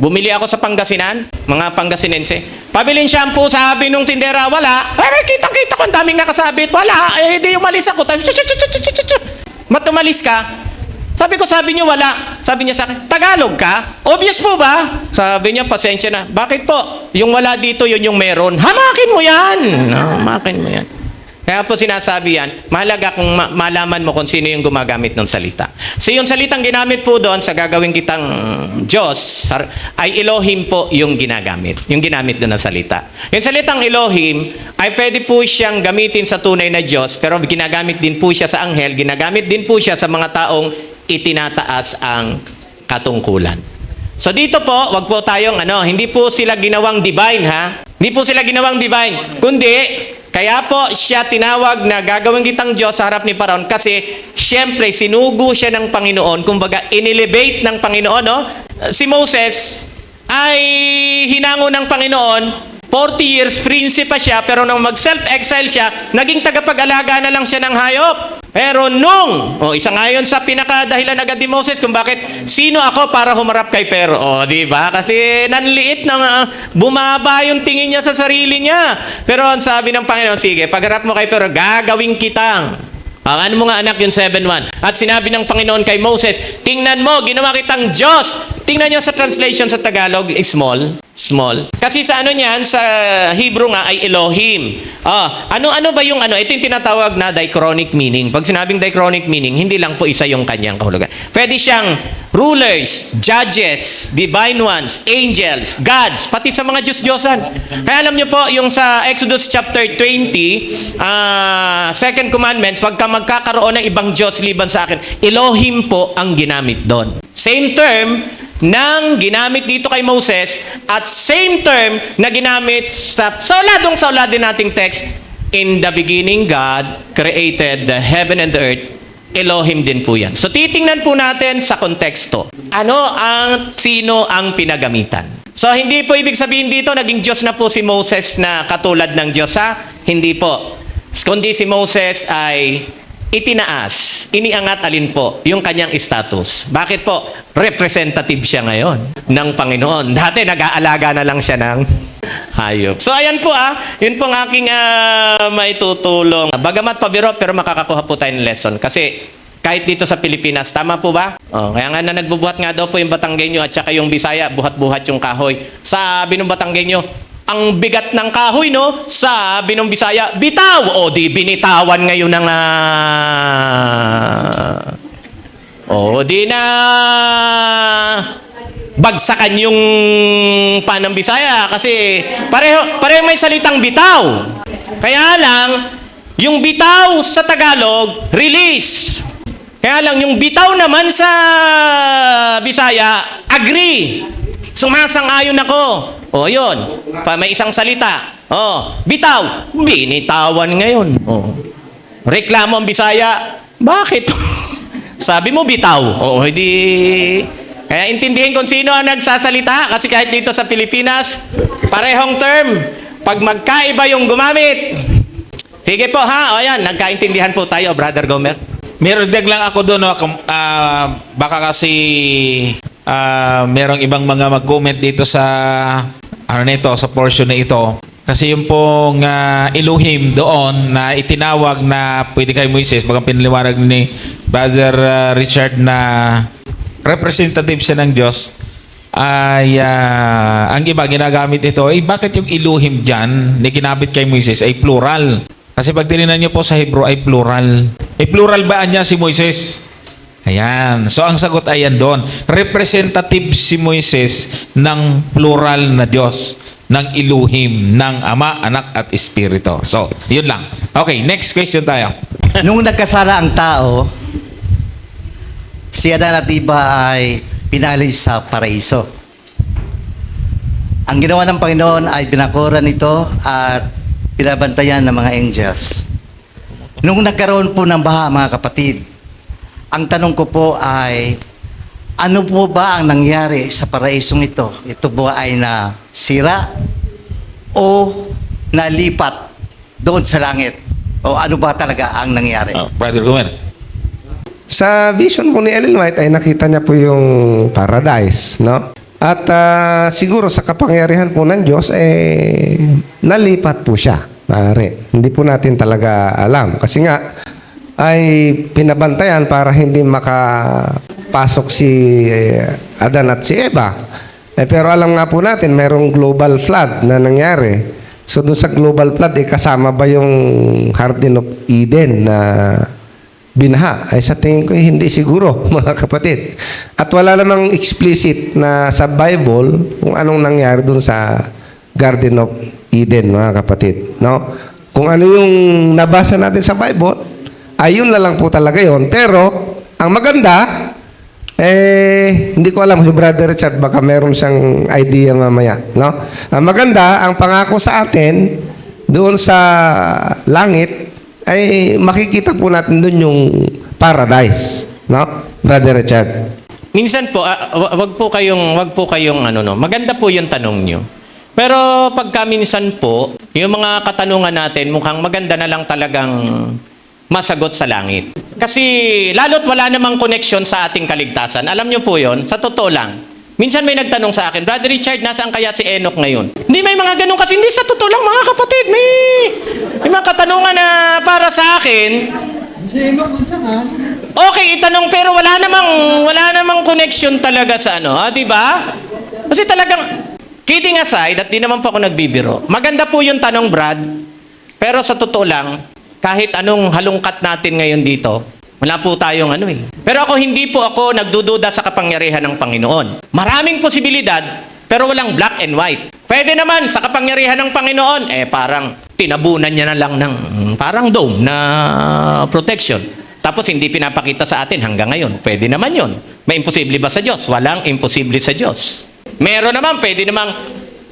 [SPEAKER 4] Bumili ako sa Pangasinan, mga Pangasinense. Pabiling shampoo, sabi nung tindera, wala. Kitang-kita ko, ang daming nakasabit. Wala, di umalis ako. Matumalis ka? Sabi niyo wala. Sabi niya sa akin, Tagalog ka? Obvious po ba? Sabi niya, pasensya na. Bakit po? Yung wala dito, yun yung meron. Hamakin mo yan! Hamakin mo yan. Kaya po sinasabi yan, mahalaga kung malaman mo kung sino yung gumagamit ng salita. So yung salitang ginamit po doon sa gagawin kitang Diyos, ay Elohim po yung ginagamit. Yung ginamit doon ng salita. Yung salitang Elohim ay pwede po siyang gamitin sa tunay na Diyos, pero ginagamit din po siya sa anghel, ginagamit din po siya sa mga taong itinataas ang katungkulan. So dito po, wag po tayong hindi po sila ginawang divine Hindi po sila ginawang divine, kundi kaya po siya tinawag na gagawin kitang Diyos sa harap ni Paraon kasi siyempre sinugo siya ng Panginoon, kumbaga inelevate ng Panginoon. Si Moses ay hinango ng Panginoon 40 years, prinsipa siya, pero nang mag-self-exile siya, naging tagapag-alaga na lang siya ng hayop. Pero isa nga yun sa pinakadahilan agad ni Moses kung bakit, sino ako para humarap kay Pero? Di ba? Kasi nanliit na bumaba yung tingin niya sa sarili niya. Pero ang sabi ng Panginoon, sige, pagharap mo kay Pero, gagawin kitang. Ano mo nga anak yung 7:1? At sinabi ng Panginoon kay Moses, tingnan mo, ginawa kitang Diyos. Tingnan niyo sa translation sa Tagalog, small. Kasi sa niyan, sa Hebrew nga ay Elohim. Ano ba yung Ito yung tinatawag na diachronic meaning. Pag sinabing diachronic meaning, hindi lang po isa yung kanyang kahulugan. Pwede siyang rulers, judges, divine ones, angels, gods, pati sa mga Diyos-Diyosan. Kaya alam niyo po, yung sa Exodus chapter 20, second commandments, wag ka magkakaroon ng ibang Diyos liban sa akin. Elohim po ang ginamit doon. Same term nang ginamit dito kay Moses at same term na ginamit sa sauladong-saulad nating text, in the beginning God created the heaven and the earth. Elohim din po yan. So titingnan po natin sa konteksto. Sino ang pinagamitan? So hindi po ibig sabihin dito naging Diyos na po si Moses na katulad ng Diyos, ha? Hindi po. Kundi si Moses ay itinaas, iniangat alin po, yung kanyang status. Bakit po? Representative siya ngayon ng Panginoon. Dati nag-aalaga na lang siya ng hayop. So ayan po yun pong aking maitutulong. Bagamat pabiro, pero makakakuha po tayo ng lesson. Kasi kahit dito sa Pilipinas, tama po ba? Kaya nga na nagbubuhat nga daw po yung Batanggenyo at saka yung Bisaya, buhat-buhat yung kahoy. Sabi ng Batanggenyo, ang bigat ng kahoy, no? Sabi ng Bisaya, bitaw! Di binitawan ngayon ng di na bagsakan yung panang Bisaya kasi pareho may salitang bitaw. Kaya lang, yung bitaw sa Tagalog, release. Kaya lang, yung bitaw naman sa Bisaya, agree. Sumasang-ayon ako. Yun. May isang salita. Bitaw. Binitawan ngayon. Reklamo ang Bisaya. Bakit? Sabi mo bitaw. Hindi. Kaya intindihin kung sino ang nagsasalita. Kasi kahit dito sa Pilipinas, parehong term. Pag magkaiba yung gumamit. Sige po ayan. Nagkaintindihan po tayo, Brother Gomer.
[SPEAKER 1] Meron lang ako doon, baka kasi merong ibang mga mag-comment dito sa sa portion na ito. Kasi yung pong Elohim doon na itinawag na pwede kay Moises, bagang pinaliwanag ni Brother Richard na representative siya ng Diyos, ay ang iba ginagamit ito, bakit yung Elohim dyan na ginamit kay Moises ay plural? Kasi pag tinignan niyo po sa Hebrew ay plural. Plural ba niya si Moises? Ayan. So, ang sagot ay yan doon. Representative si Moises ng plural na Diyos, ng Elohim, ng Ama, Anak, at Espiritu. So, yun lang. Okay, next question tayo.
[SPEAKER 5] Nung nagkasala ang tao, si Adan at Eva ay pinalis sa paraiso. Ang ginawa ng Panginoon ay binakuran ito at pinabantayan ng mga angels. Nung nagkaroon po ng baha, mga kapatid, ang tanong ko po ay, ano po ba ang nangyari sa paraisong ito? Ito po ay nasira o nalipat doon sa langit? O ano ba talaga ang nangyari?
[SPEAKER 1] Brother Gomer.
[SPEAKER 3] Sa vision po ni Ellen White ay nakita niya po yung paradise, no? At siguro sa kapangyarihan po ng Diyos, nalipat po siya. Maaari. Hindi po natin talaga alam. Kasi nga, ay pinabantayan para hindi makapasok si Adan at si Eva. Pero alam nga po natin, mayroong global flood na nangyari. So doon sa global flood, kasama ba yung Garden of Eden na binaha? Ay sa tingin ko, hindi siguro, mga kapatid. At wala namang explicit na sa Bible kung anong nangyari doon sa Garden of Eden, mga kapatid. No? Kung ano yung nabasa natin sa Bible, ayun na lang po talaga yon. Pero, ang maganda, hindi ko alam si Brother Richard, baka meron siyang idea mamaya. No? Ang maganda, ang pangako sa atin, doon sa langit, ay makikita po natin doon yung paradise. No? Brother Richard.
[SPEAKER 4] Minsan po, wag po kayong maganda po yung tanong nyo. Pero pagka minsan po, yung mga katanungan natin mukhang maganda na lang talagang masagot sa langit. Kasi lalo't wala namang connection sa ating kaligtasan. Alam niyo po yon, sa totoo lang. Minsan may nagtanong sa akin, Brother Richard, nasaan kaya si Enoch ngayon? Hindi, may mga ganun kasi hindi sa totoo lang mga kapatid. May mga katanungan na para sa akin. Okay, itanong pero wala namang connection talaga sa ano, di ba? Kasi talagang kidding aside, at di naman po ako nagbibiro. Maganda po yung tanong, Brad. Pero sa totoo lang, kahit anong halungkat natin ngayon dito, wala po tayong ano eh. Pero hindi po ako nagdududa sa kapangyarihan ng Panginoon. Maraming posibilidad, pero walang black and white. Pwede naman sa kapangyarihan ng Panginoon, parang tinabunan niya na lang ng parang dome na protection. Tapos hindi pinapakita sa atin hanggang ngayon. Pwede naman yon. May imposible ba sa Diyos? Walang imposible sa Diyos. Meron naman, pwede namang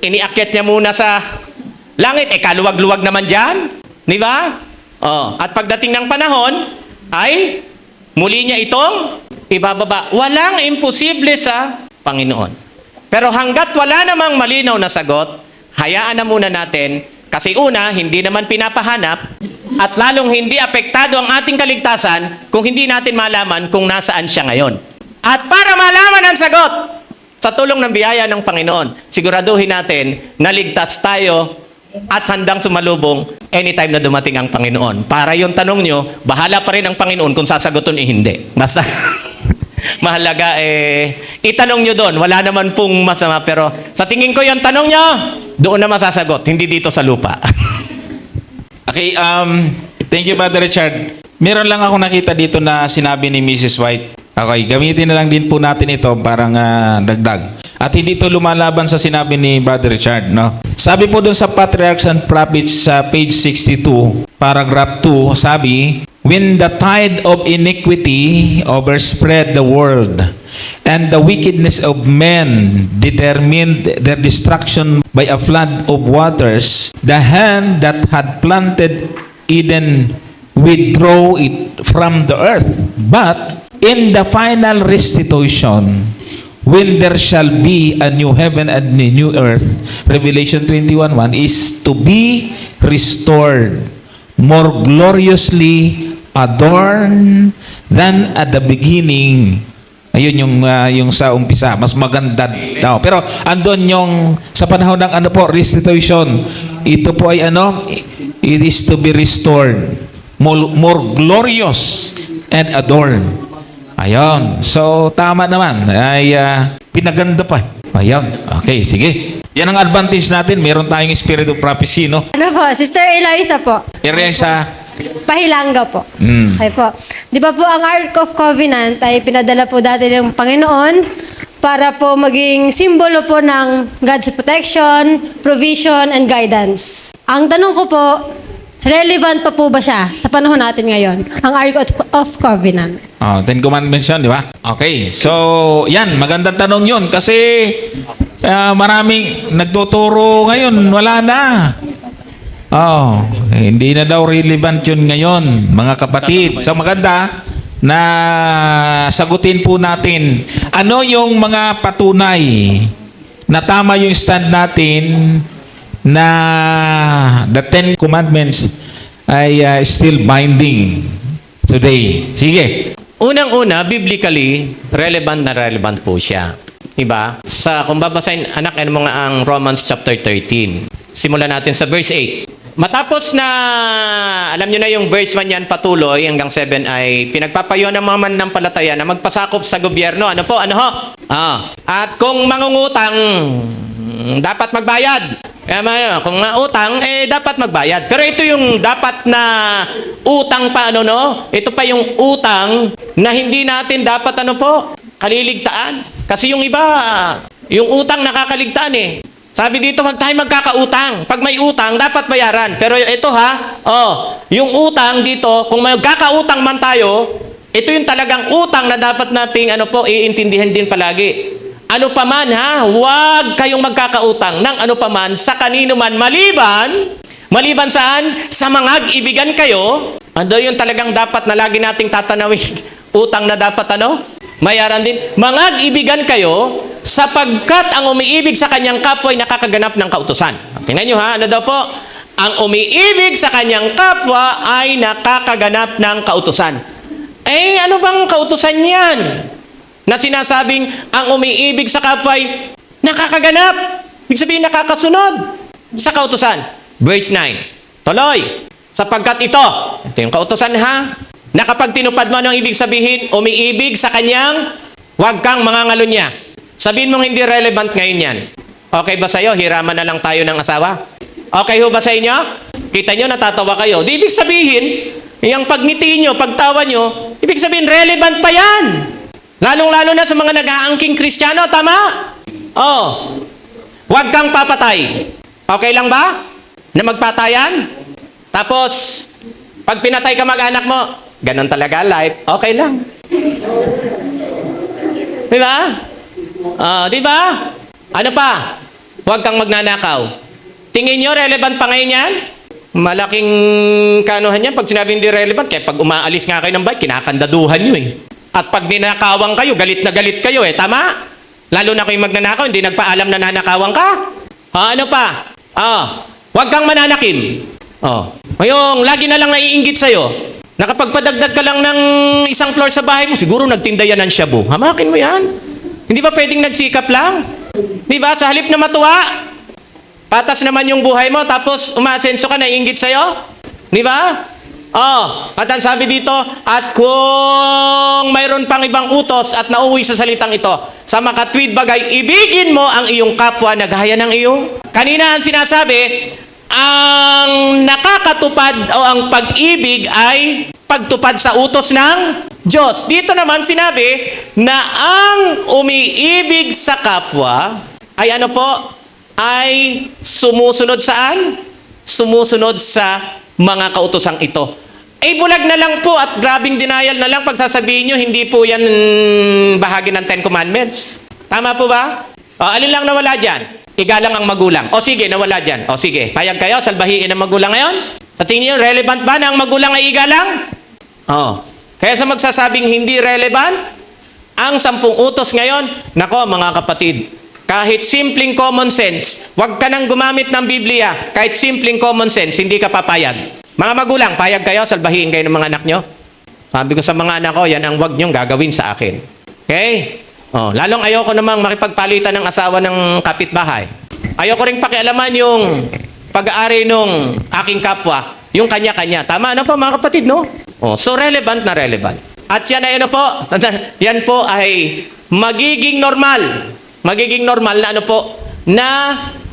[SPEAKER 4] iniakyat niya muna sa langit. Kaluwag-luwag naman dyan. Di ba? At pagdating ng panahon, ay muli niya itong ibababa. Walang imposible sa Panginoon. Pero hanggat wala namang malinaw na sagot, hayaan na muna natin. Kasi una, hindi naman pinapahanap at lalong hindi apektado ang ating kaligtasan kung hindi natin malaman kung nasaan siya ngayon. At para malaman ang sagot, sa tulong ng biyaya ng Panginoon, siguraduhin natin na ligtas tayo at handang sumalubong anytime na dumating ang Panginoon. Para yung tanong nyo, bahala pa rin ang Panginoon kung sasagutin hindi. Basta mahalaga itanong nyo doon. Wala naman pong masama. Pero sa tingin ko yung tanong nyo, doon na masasagot. Hindi dito sa lupa.
[SPEAKER 1] Okay, thank you, Brother Richard. Meron lang ako nakita dito na sinabi ni Mrs. White. Okay, gamitin na lang din po natin ito parang dagdag. At hindi ito lumalaban sa sinabi ni Brother Richard, no? Sabi po dun sa Patriarchs and Prophets sa page 62, paragraph 2, sabi, when the tide of iniquity overspread the world, and the wickedness of men determined their destruction by a flood of waters, the hand that had planted Eden withdrew it from the earth. But in the final restitution, when there shall be a new heaven and a new earth, Revelation 21:1, is to be restored, more gloriously adorned than at the beginning. Ayun yung sa umpisa, mas maganda daw. Pero andon yung sa panahon ng restitution, ito po ay it is to be restored, more glorious and adorned. Ayun. So, tama naman. Ay, pinaganda pa. Ayun. Okay, sige. Yan ang advantage natin. Meron tayong spirit of prophecy, no?
[SPEAKER 6] Ano po? Sister Eliza po.
[SPEAKER 1] Teresa.
[SPEAKER 6] Pahilanga po. Okay po. Di ba po ang Ark of Covenant ay pinadala po dati ng Panginoon para po maging simbolo po ng God's protection, provision, and guidance. Ang tanong ko po, relevant pa po ba siya sa panahon natin ngayon? Ang Ark of Covenant.
[SPEAKER 1] Ten Commandments yun, di ba? Okay. So, yan. Magandang tanong yun kasi maraming nagtuturo ngayon. Wala na. Hindi na daw relevant yun ngayon, mga kapatid. So, maganda na sagutin po natin. Ano yung mga patunay na tama yung stand natin na the Ten Commandments ay still binding today? Sige.
[SPEAKER 4] Unang-una, biblically, relevant na relevant po siya. Diba? Kung babasahin, anak, mo nga ang Romans chapter 13. Simulan natin sa verse 8. Matapos na, alam nyo na yung verse 1 yan patuloy, hanggang 7 ay pinagpapayo ng mga mananampalataya na magpasakop sa gobyerno. Ano po? Ano ho? At kung mangungutang, dapat magbayad. Kung utang, dapat magbayad. Pero ito yung dapat na utang pa, Ito pa yung utang na hindi natin dapat, kaliligtaan. Kasi yung iba, yung utang nakakaligtaan Sabi dito, wag tayo magkakautang. Pag may utang, dapat bayaran. Pero ito yung utang dito, kung may magkakautang man tayo, ito yung talagang utang na dapat nating iintindihan din palagi. Ano pa man huwag kayong magkakautang ng ano pa man sa kanino man maliban saan? Sa mangag-ibigan kayo. Ano yung talagang dapat na lagi nating tatanawin? Utang na dapat mayaran din. Mangag-ibigan kayo sapagkat ang umiibig sa kanyang kapwa ay nakakaganap ng kautusan. Tingnan nyo ha, ano daw po? Ang umiibig sa kanyang kapwa ay nakakaganap ng kautusan. Eh, ano bang kautusan yan? Na sinasabing ang umiibig sa kapwa ay nakakaganap. Ibig sabihin nakakasunod sa kautusan. Verse 9. Tuloy. Sapagkat ito yung kautusan ha, na kapag tinupad mo, anong ibig sabihin? Umiibig sa kanyang, huwag kang mangangalunya. Sabihin mong hindi relevant ngayon yan. Okay ba sa'yo? Hiraman na lang tayo ng asawa? Okay ho ba sa inyo? Kita nyo, natatawa kayo. Di ibig sabihin, yung pagngiti nyo, pagtawa nyo, ibig sabihin, relevant pa yan. Lalong-lalo na sa mga nag-aangking Kristiyano, tama? Oh. Huwag kang papatay. Okay lang ba? Na magpatayan? Tapos, pag pinatay ka mag-anak mo, ganun talaga life, okay lang. Di ba? Di ba? Ano pa? Huwag kang magnanakaw. Tingin nyo, relevant pa ngayon yan? Malaking kanuhan yan. Pag sinabi hindi relevant, kaya pag umaalis nga kayo ng bike, kinakandaduhan nyo eh. At pag ninakawang kayo, galit na galit kayo eh. Tama? Lalo na kayong magnanakaw, hindi nagpaalam na nanakawang ka. Ano pa? Huwag kang mananakim. Ngayong lagi na lang naiinggit sa'yo. Nakapagpadagdag ka lang ng isang floor sa bahay mo, siguro nagtinda yan ng shabu. Hamakin mo yan. Hindi ba pwedeng nagsikap lang? Di ba? Sa halip na matuwa, patas naman yung buhay mo, tapos umasenso ka, naiinggit sa'yo. Di ba? At ang sabi dito, at kung mayroon pang ibang utos at nauwi sa salitang ito, sa makatwid bagay, ibigin mo ang iyong kapwa na gaya ng iyong. Kanina ang sinasabi, ang nakakatupad o ang pag-ibig ay pagtupad sa utos ng Diyos. Dito naman sinabi na ang umiibig sa kapwa ay ano po? Ay sumusunod saan? Sumusunod sa mga kautosang ito. Bulag na lang po at grabing denial na lang pag sasabihin nyo, hindi po yan bahagi ng Ten Commandments. Tama po ba? Alin lang nawala dyan? Igalang ang magulang. Sige, nawala dyan. Sige, payag kayo, salbahiin ang magulang ngayon? Sa tingin nyo, relevant ba na ang magulang ay igalang? Kaya sa magsasabing hindi relevant, ang 10 utos ngayon, nako mga kapatid, kahit simpleng common sense, huwag ka nang gumamit ng Biblia, kahit simpleng common sense, hindi ka papayag. Mga magulang, payag kayo, salbahiin kayo ng mga anak nyo. Sabi ko sa mga anak ko, yan ang huwag nyong gagawin sa akin. Okay? Lalong ayoko namang makipagpalitan ng asawa ng kapitbahay. Ayoko rin pakialaman yung pag-aari nung aking kapwa, yung kanya-kanya. Tama na po mga kapatid, no? So relevant na relevant. At yan ay ano po, yan po ay magiging normal. Magiging normal na ano po, na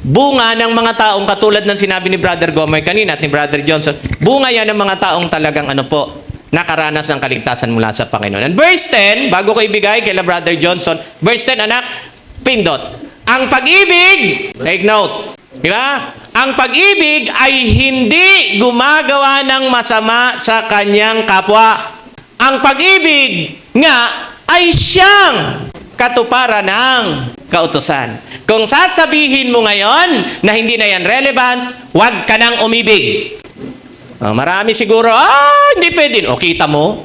[SPEAKER 4] bunga ng mga taong katulad ng sinabi ni Brother Gomer kanina at ni Brother Johnson. Bunga yan ng mga taong talagang ano po, nakaranas ng kaligtasan mula sa Panginoon. And verse 10, bago ko ibigay kay Brother Johnson, verse 10, anak, pindot. Ang pag-ibig, take note, di ba? Ang pag-ibig ay hindi gumagawa ng masama sa kanyang kapwa. Ang pag-ibig nga ay siyang katuparan ng kautusan. Kung sasabihin mo ngayon na hindi na yan relevant, huwag ka nang umibig. Marami siguro, hindi pwede. Kita mo?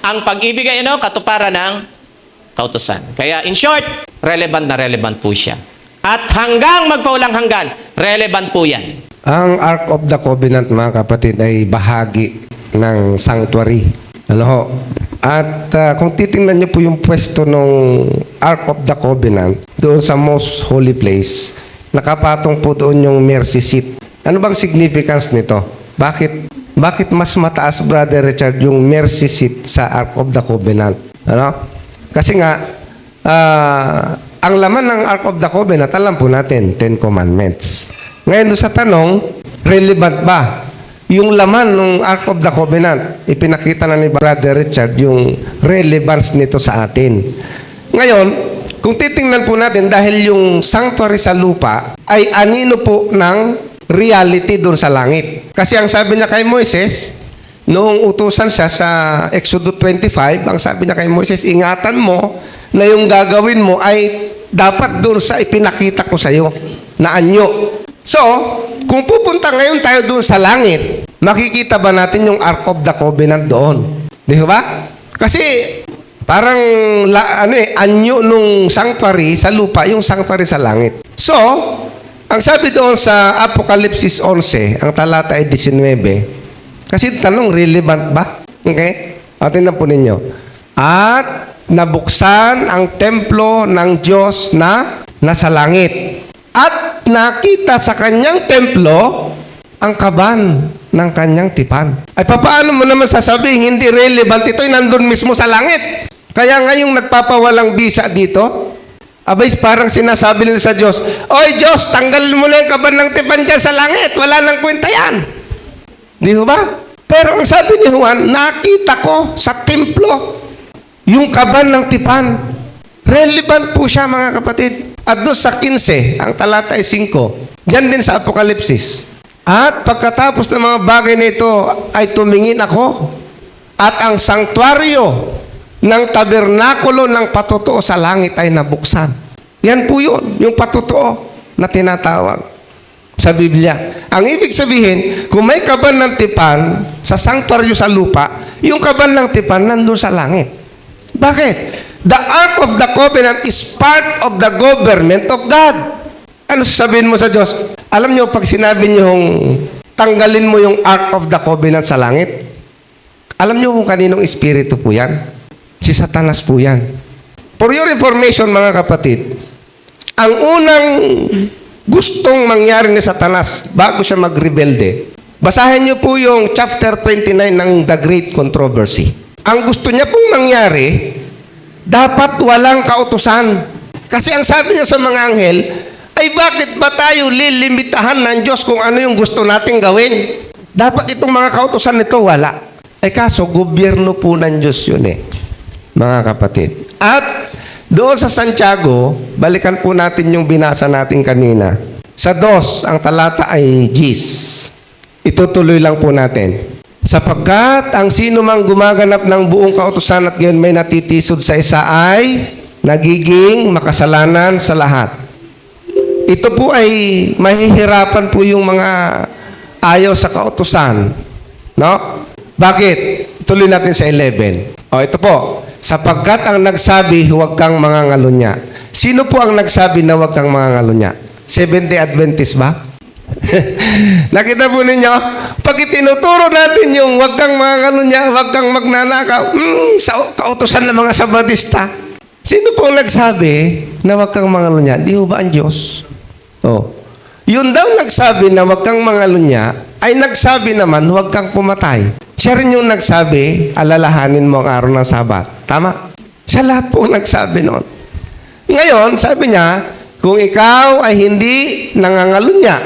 [SPEAKER 4] Ang pag-ibig ay katuparan ng kautusan. Kaya in short, relevant na relevant po siya. At hanggang magpaulang hanggan, relevant po yan.
[SPEAKER 3] Ang Ark of the Covenant, mga kapatid, ay bahagi ng sanctuary. At kung titingnan niyo po yung pwesto ng Ark of the Covenant, doon sa most holy place, nakapatong po doon yung mercy seat. Ano bang significance nito? Bakit mas mataas, Brother Richard, yung mercy seat sa Ark of the Covenant? Kasi nga, ang laman ng Ark of the Covenant, alam po natin, 10 Commandments. Ngayon sa tanong, relevant ba? Yung laman ng Ark of the Covenant, ipinakita na ni Brother Richard yung relevance nito sa atin. Ngayon, kung titingnan po natin, dahil yung sanctuary sa lupa ay anino po ng reality doon sa langit. Kasi ang sabi niya kay Moises, noong utusan siya sa Exodus 25, ang sabi niya kay Moises, ingatan mo na yung gagawin mo ay dapat doon sa ipinakita ko sa iyo na anyo. So, kung pupunta ngayon tayo doon sa langit, makikita ba natin yung Ark of the Covenant doon? Di ba? Kasi Parang anyo nung sanctuary sa lupa, yung sanctuary sa langit. So, ang sabi doon sa Apokalipsis 11, ang talata ay 19, kasi tanong, relevant ba? Okay? O, tingnan po ninyo. At nabuksan ang templo ng Diyos na nasa langit. At nakita sa kanyang templo ang kaban ng kanyang tipan. Ay, papaano mo naman sasabihin, hindi relevant ito, nandun mismo sa langit. Kaya ngayong nagpapawalang bisa dito, abay, parang sinasabi nila sa Diyos, "Oy Diyos, tanggalin mo na yung kaban ng tipan dyan sa langit. Wala nang kwenta yan." Di ba? Pero ang sabi ni Juan, nakita ko sa templo yung kaban ng tipan. Relevant po siya, mga kapatid. At doon sa 15, ang talata ay 5, dyan din sa Apokalipsis. At pagkatapos ng mga bagay na ito ay tumingin ako at ang sanktuaryo ng tabernakulo ng patotoo sa langit ay nabuksan. Yan po yun, yung patotoo na tinatawag sa Biblia. Ang ibig sabihin, kung may kaban ng tipan sa sanktuaryo sa lupa, yung kaban ng tipan nandun sa langit. Bakit? The Ark of the Covenant is part of the government of God. Ano sasabihin mo sa Diyos? Alam nyo, pag sinabi nyo tanggalin mo yung Ark of the Covenant sa langit, alam nyo kung kaninong espiritu po yan? Si Satanas po yan. For your information, mga kapatid, ang unang gustong mangyari ni Satanas bago siya magrebelde, basahin niyo po yung chapter 29 ng The Great Controversy. Ang gusto niya pong mangyari, dapat walang kautusan. Kasi ang sabi niya sa mga anghel, ay bakit ba tayo lilimitahan ng Diyos kung ano yung gusto nating gawin? Dapat itong mga kautusan nito wala. Ay kaso, gobyerno po ng Diyos yun mga kapatid. At doon sa Santiago, balikan po natin yung binasa natin kanina. Sa 2, ang talata ay Gis. Itutuloy lang po natin. Sapagkat ang sino mang gumaganap ng buong kautusan at gayon may natitisod sa isa ay nagiging makasalanan sa lahat. Ito po ay mahihirapan po yung mga ayaw sa kautusan. No? Bakit? Tuloy natin sa 11. O, ito po. Sapagkat ang nagsabi, huwag kang mangangalunya. Sino po ang nagsabi na huwag kang mangangalunya? Seventh-day Adventist ba? Nakita po ninyo? Pag itinuturo natin yung huwag kang mangangalunya, huwag kang magnanakaw, sa kautusan ng mga Sabadista. Sino po ang nagsabi na huwag kang mangangalunya? Di ho ba ang Diyos? Oh. Yun daw nagsabi na huwag kang mangalunya, ay nagsabi naman huwag kang pumatay. Siya rin yung nagsabi, alalahanin mo ang araw ng Sabat. Tama? Siya lahat po nagsabi noon. Ngayon, sabi niya, kung ikaw ay hindi nangangalunya,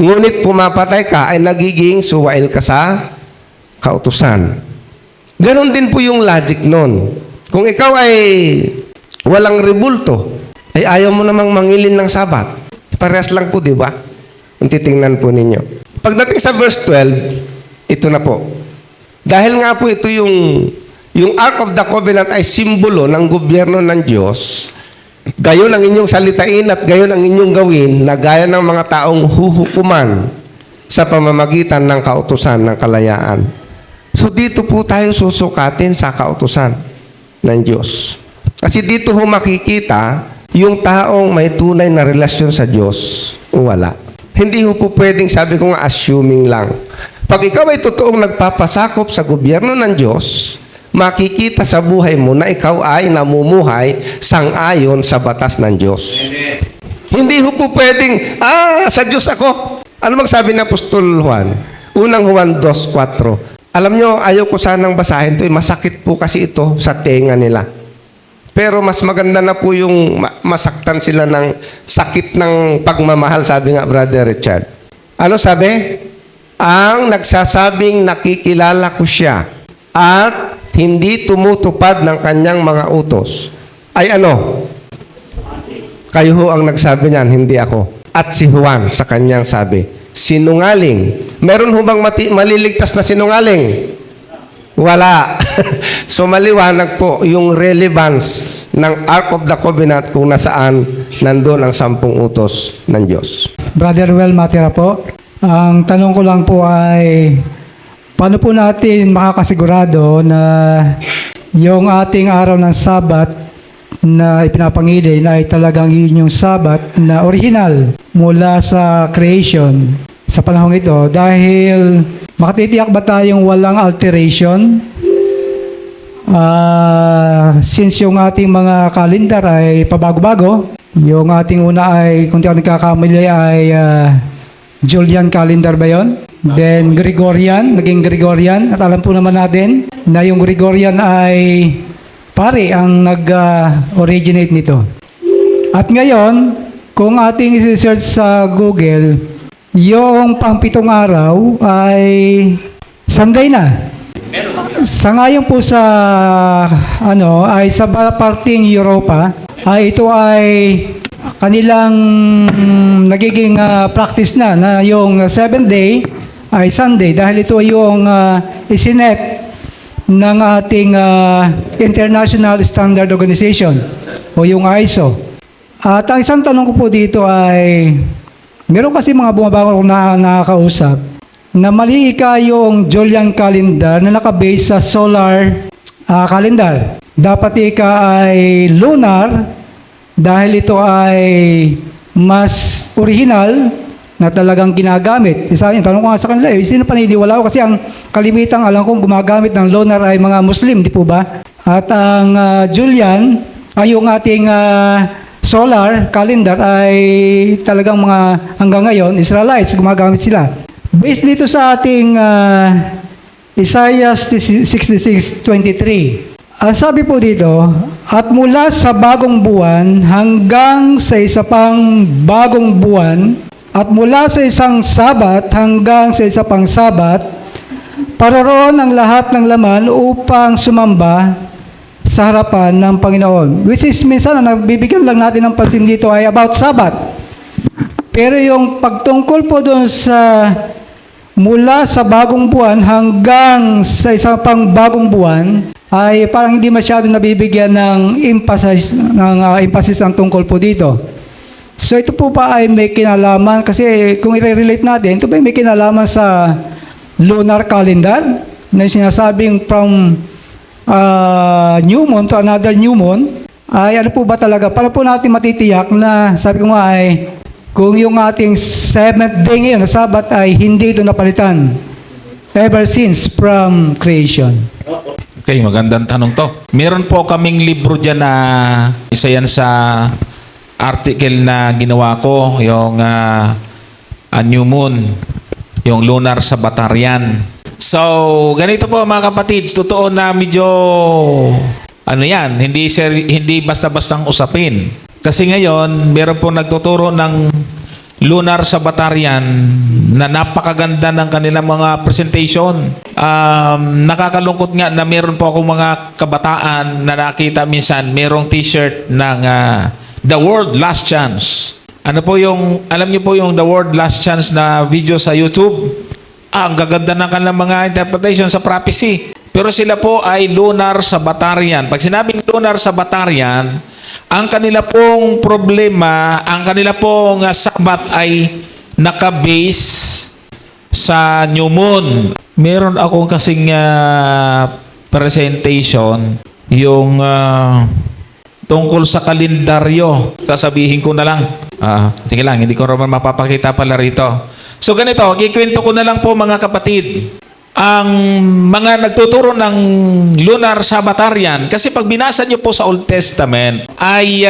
[SPEAKER 3] ngunit pumapatay ka, ay nagiging suwail ka sa kautusan. Ganon din po yung logic noon. Kung ikaw ay walang rebulto, ay ayaw mo namang mangilin ng Sabat. Parehas lang po, di ba? Kung titingnan po ninyo. Pagdating sa verse 12, ito na po. Dahil nga po ito yung Ark of the Covenant ay simbolo ng gobyerno ng Diyos, gayon ang inyong salitain at gayon ang inyong gawin na gaya ng mga taong huhukuman sa pamamagitan ng kautusan ng kalayaan. So dito po tayo susukatin sa kautusan ng Diyos. Kasi dito ho makikita yung taong may tunay na relasyon sa Diyos o wala. Hindi ho po pwedeng, sabi ko nga, assuming lang. Pag ikaw ay totoong nagpapasakop sa gobyerno ng Diyos, makikita sa buhay mo na ikaw ay namumuhay sang-ayon sa batas ng Diyos. Amen. Hindi ho po pwedeng, sa Diyos ako. Ano magsabi ng Apostol Juan? Unang Juan 2:4. Alam nyo, ayaw ko sanang basahin ito. Masakit po kasi ito sa tenga nila. Pero mas maganda na po yung masaktan sila ng sakit ng pagmamahal, sabi nga Brother Richard. Ano sabi? Ang nagsasabing nakikilala ko siya at hindi tumutupad ng kanyang mga utos ay ano? Kayo ho ang nagsabi niyan, hindi ako. At si Juan sa kanyang sabi, sinungaling. Meron ho bang maliligtas na sinungaling? Wala. So maliwanag po yung relevance ng Ark of the Covenant kung nasaan nandun ang 10 utos ng Diyos.
[SPEAKER 7] Brother Well Matira po. Ang tanong ko lang po ay, paano po natin makakasigurado na yung ating araw ng Sabat na ipinapangilin ay talagang yun yung Sabat na original mula sa creation sa panahong ito, dahil makatitiyak ba tayong walang alteration? Since yung ating mga calendar ay pabago-bago, yung ating una ay, kung di ako nagkakamali, ay Julian calendar ba yun? Then Gregorian, naging Gregorian. At alam po naman natin na yung Gregorian ay pare ang nag-originate nito. At ngayon, kung ating isi-search sa Google, yung pang-pitong araw ay Sunday na. Sangayon po sa ay sa parting Europa ay ito ay kanilang nagiging practice na yung 7th day ay Sunday, dahil ito ay yung isinet ng ating International Standard Organization o yung ISO. At ang isang tanong ko po dito ay, meron kasi mga bumabago na nakakausap na mali yung Julian calendar na nakabase sa solar calendar. Dapat ay lunar dahil ito ay mas original na talagang ginagamit. Isa yun, tanong ko nga sa kanila, sino paniniwala ko? Kasi ang kalimitang alam kong gumagamit ng lunar ay mga Muslim, di po ba? At ang Julian, ay yung ating solar calendar ay talagang mga hanggang ngayon, Israelites, gumagamit sila. Based dito sa ating Isaiah 66:23, ang sabi po dito, at mula sa bagong buwan hanggang sa isa pang bagong buwan, at mula sa isang Sabat hanggang sa isa pang Sabat, paroroon ang lahat ng laman upang sumamba sa harapan ng Panginoon. Which is minsan, nagbibigyan lang natin ng pansin dito ay about Sabat. Pero yung pagtungkol po doon sa mula sa bagong buwan hanggang sa isa pang bagong buwan, ay parang hindi masyado nabibigyan ng emphasis ang tungkol po dito. So ito po ba ay may kinalaman, kasi kung i-relate natin, ito ba ay may kinalaman sa lunar calendar na sinasabing from new moon to another new moon, ay ano po ba talaga? Para po natin matitiyak na, sabi ko nga ay, kung yung ating 7th day ngayon na Sabat ay hindi ito napalitan ever since from creation.
[SPEAKER 1] Okay, magandang tanong to. Meron po kaming libro dyan na isa yan sa article na ginawa ko, yung A New Moon, yung lunar sa Batarian. So, ganito po mga kapatids, totoo na medyo hindi basta-bastang usapin. Kasi ngayon, meron po nagtuturo ng lunar sa Batarian na napakaganda ng kanilang mga presentation. Nakakalungkot nga na meron po akong mga kabataan na nakita minsan merong t-shirt ng The World Last Chance. Ano po yung, alam niyo po yung The World Last Chance na video sa YouTube? Ang gaganda ng kanilang mga interpretation sa prophecy. Pero sila po ay lunar sa Batarian. Pag sinabing lunar sa Batarian, ang kanila pong problema, ang kanila pong Sabat ay nakabase sa new moon. Meron akong kasing presentation, yung tungkol sa kalendaryo. Sasabihin ko na lang. Sige lang, hindi ko naman mapapakita pala rito. So ganito, ikwento ko na lang po mga kapatid. Ang mga nagtuturo ng lunar Sabbatarian, kasi pag binasa niyo po sa Old Testament, ay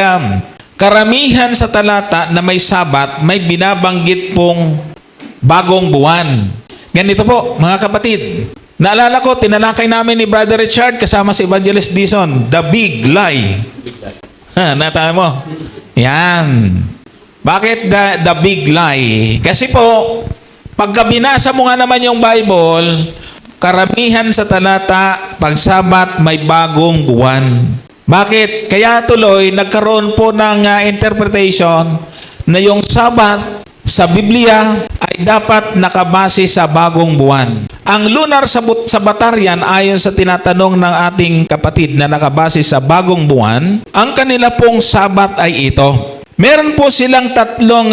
[SPEAKER 1] karamihan sa talata na may Sabat, may binabanggit pong bagong buwan. Ganito po, mga kapatid. Naalala ko, tinalakay namin ni Brother Richard kasama si Evangelist Dison, The Big Lie. Natama mo? Yan. Bakit the big lie? Kasi po, pagka binasa mo nga naman yung Bible, karamihan sa talata, pag Sabat, may bagong buwan. Bakit? Kaya tuloy, nagkaroon po ng interpretation na yung Sabat sa Biblia ay dapat nakabase sa bagong buwan. Ang lunar sa Batarian, ayon sa tinatanong ng ating kapatid na nakabase sa bagong buwan, ang kanila pong Sabat ay ito. Meron po silang tatlong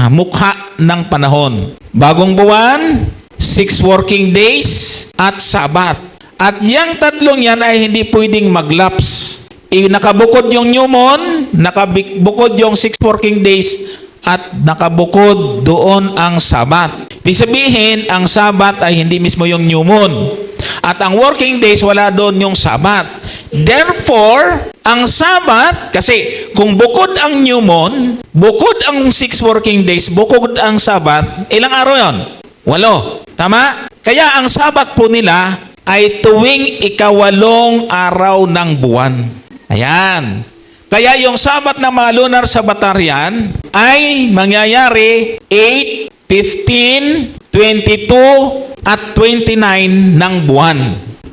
[SPEAKER 1] mukha ng panahon. Bagong buwan, 6 working days, at Sabat. At yang tatlong yan ay hindi pwedeng mag-lapse. Nakabukod yung new moon, nakabukod yung 6 working days, at nakabukod doon ang Sabat. Ibig sabihin, ang Sabat ay hindi mismo yung new moon. At ang working days, wala doon yung Sabat. Therefore, ang Sabat, kasi kung bukod ang new moon, bukod ang 6 working days, bukod ang Sabat, ilang araw yon? 8. Tama? Kaya ang Sabat po nila ay tuwing ikawalong araw ng buwan. Ayan. Kaya yung Sabat ng mga lunar Sabatarian ay mangyayari 8, 15, 22, at 29 ng buwan.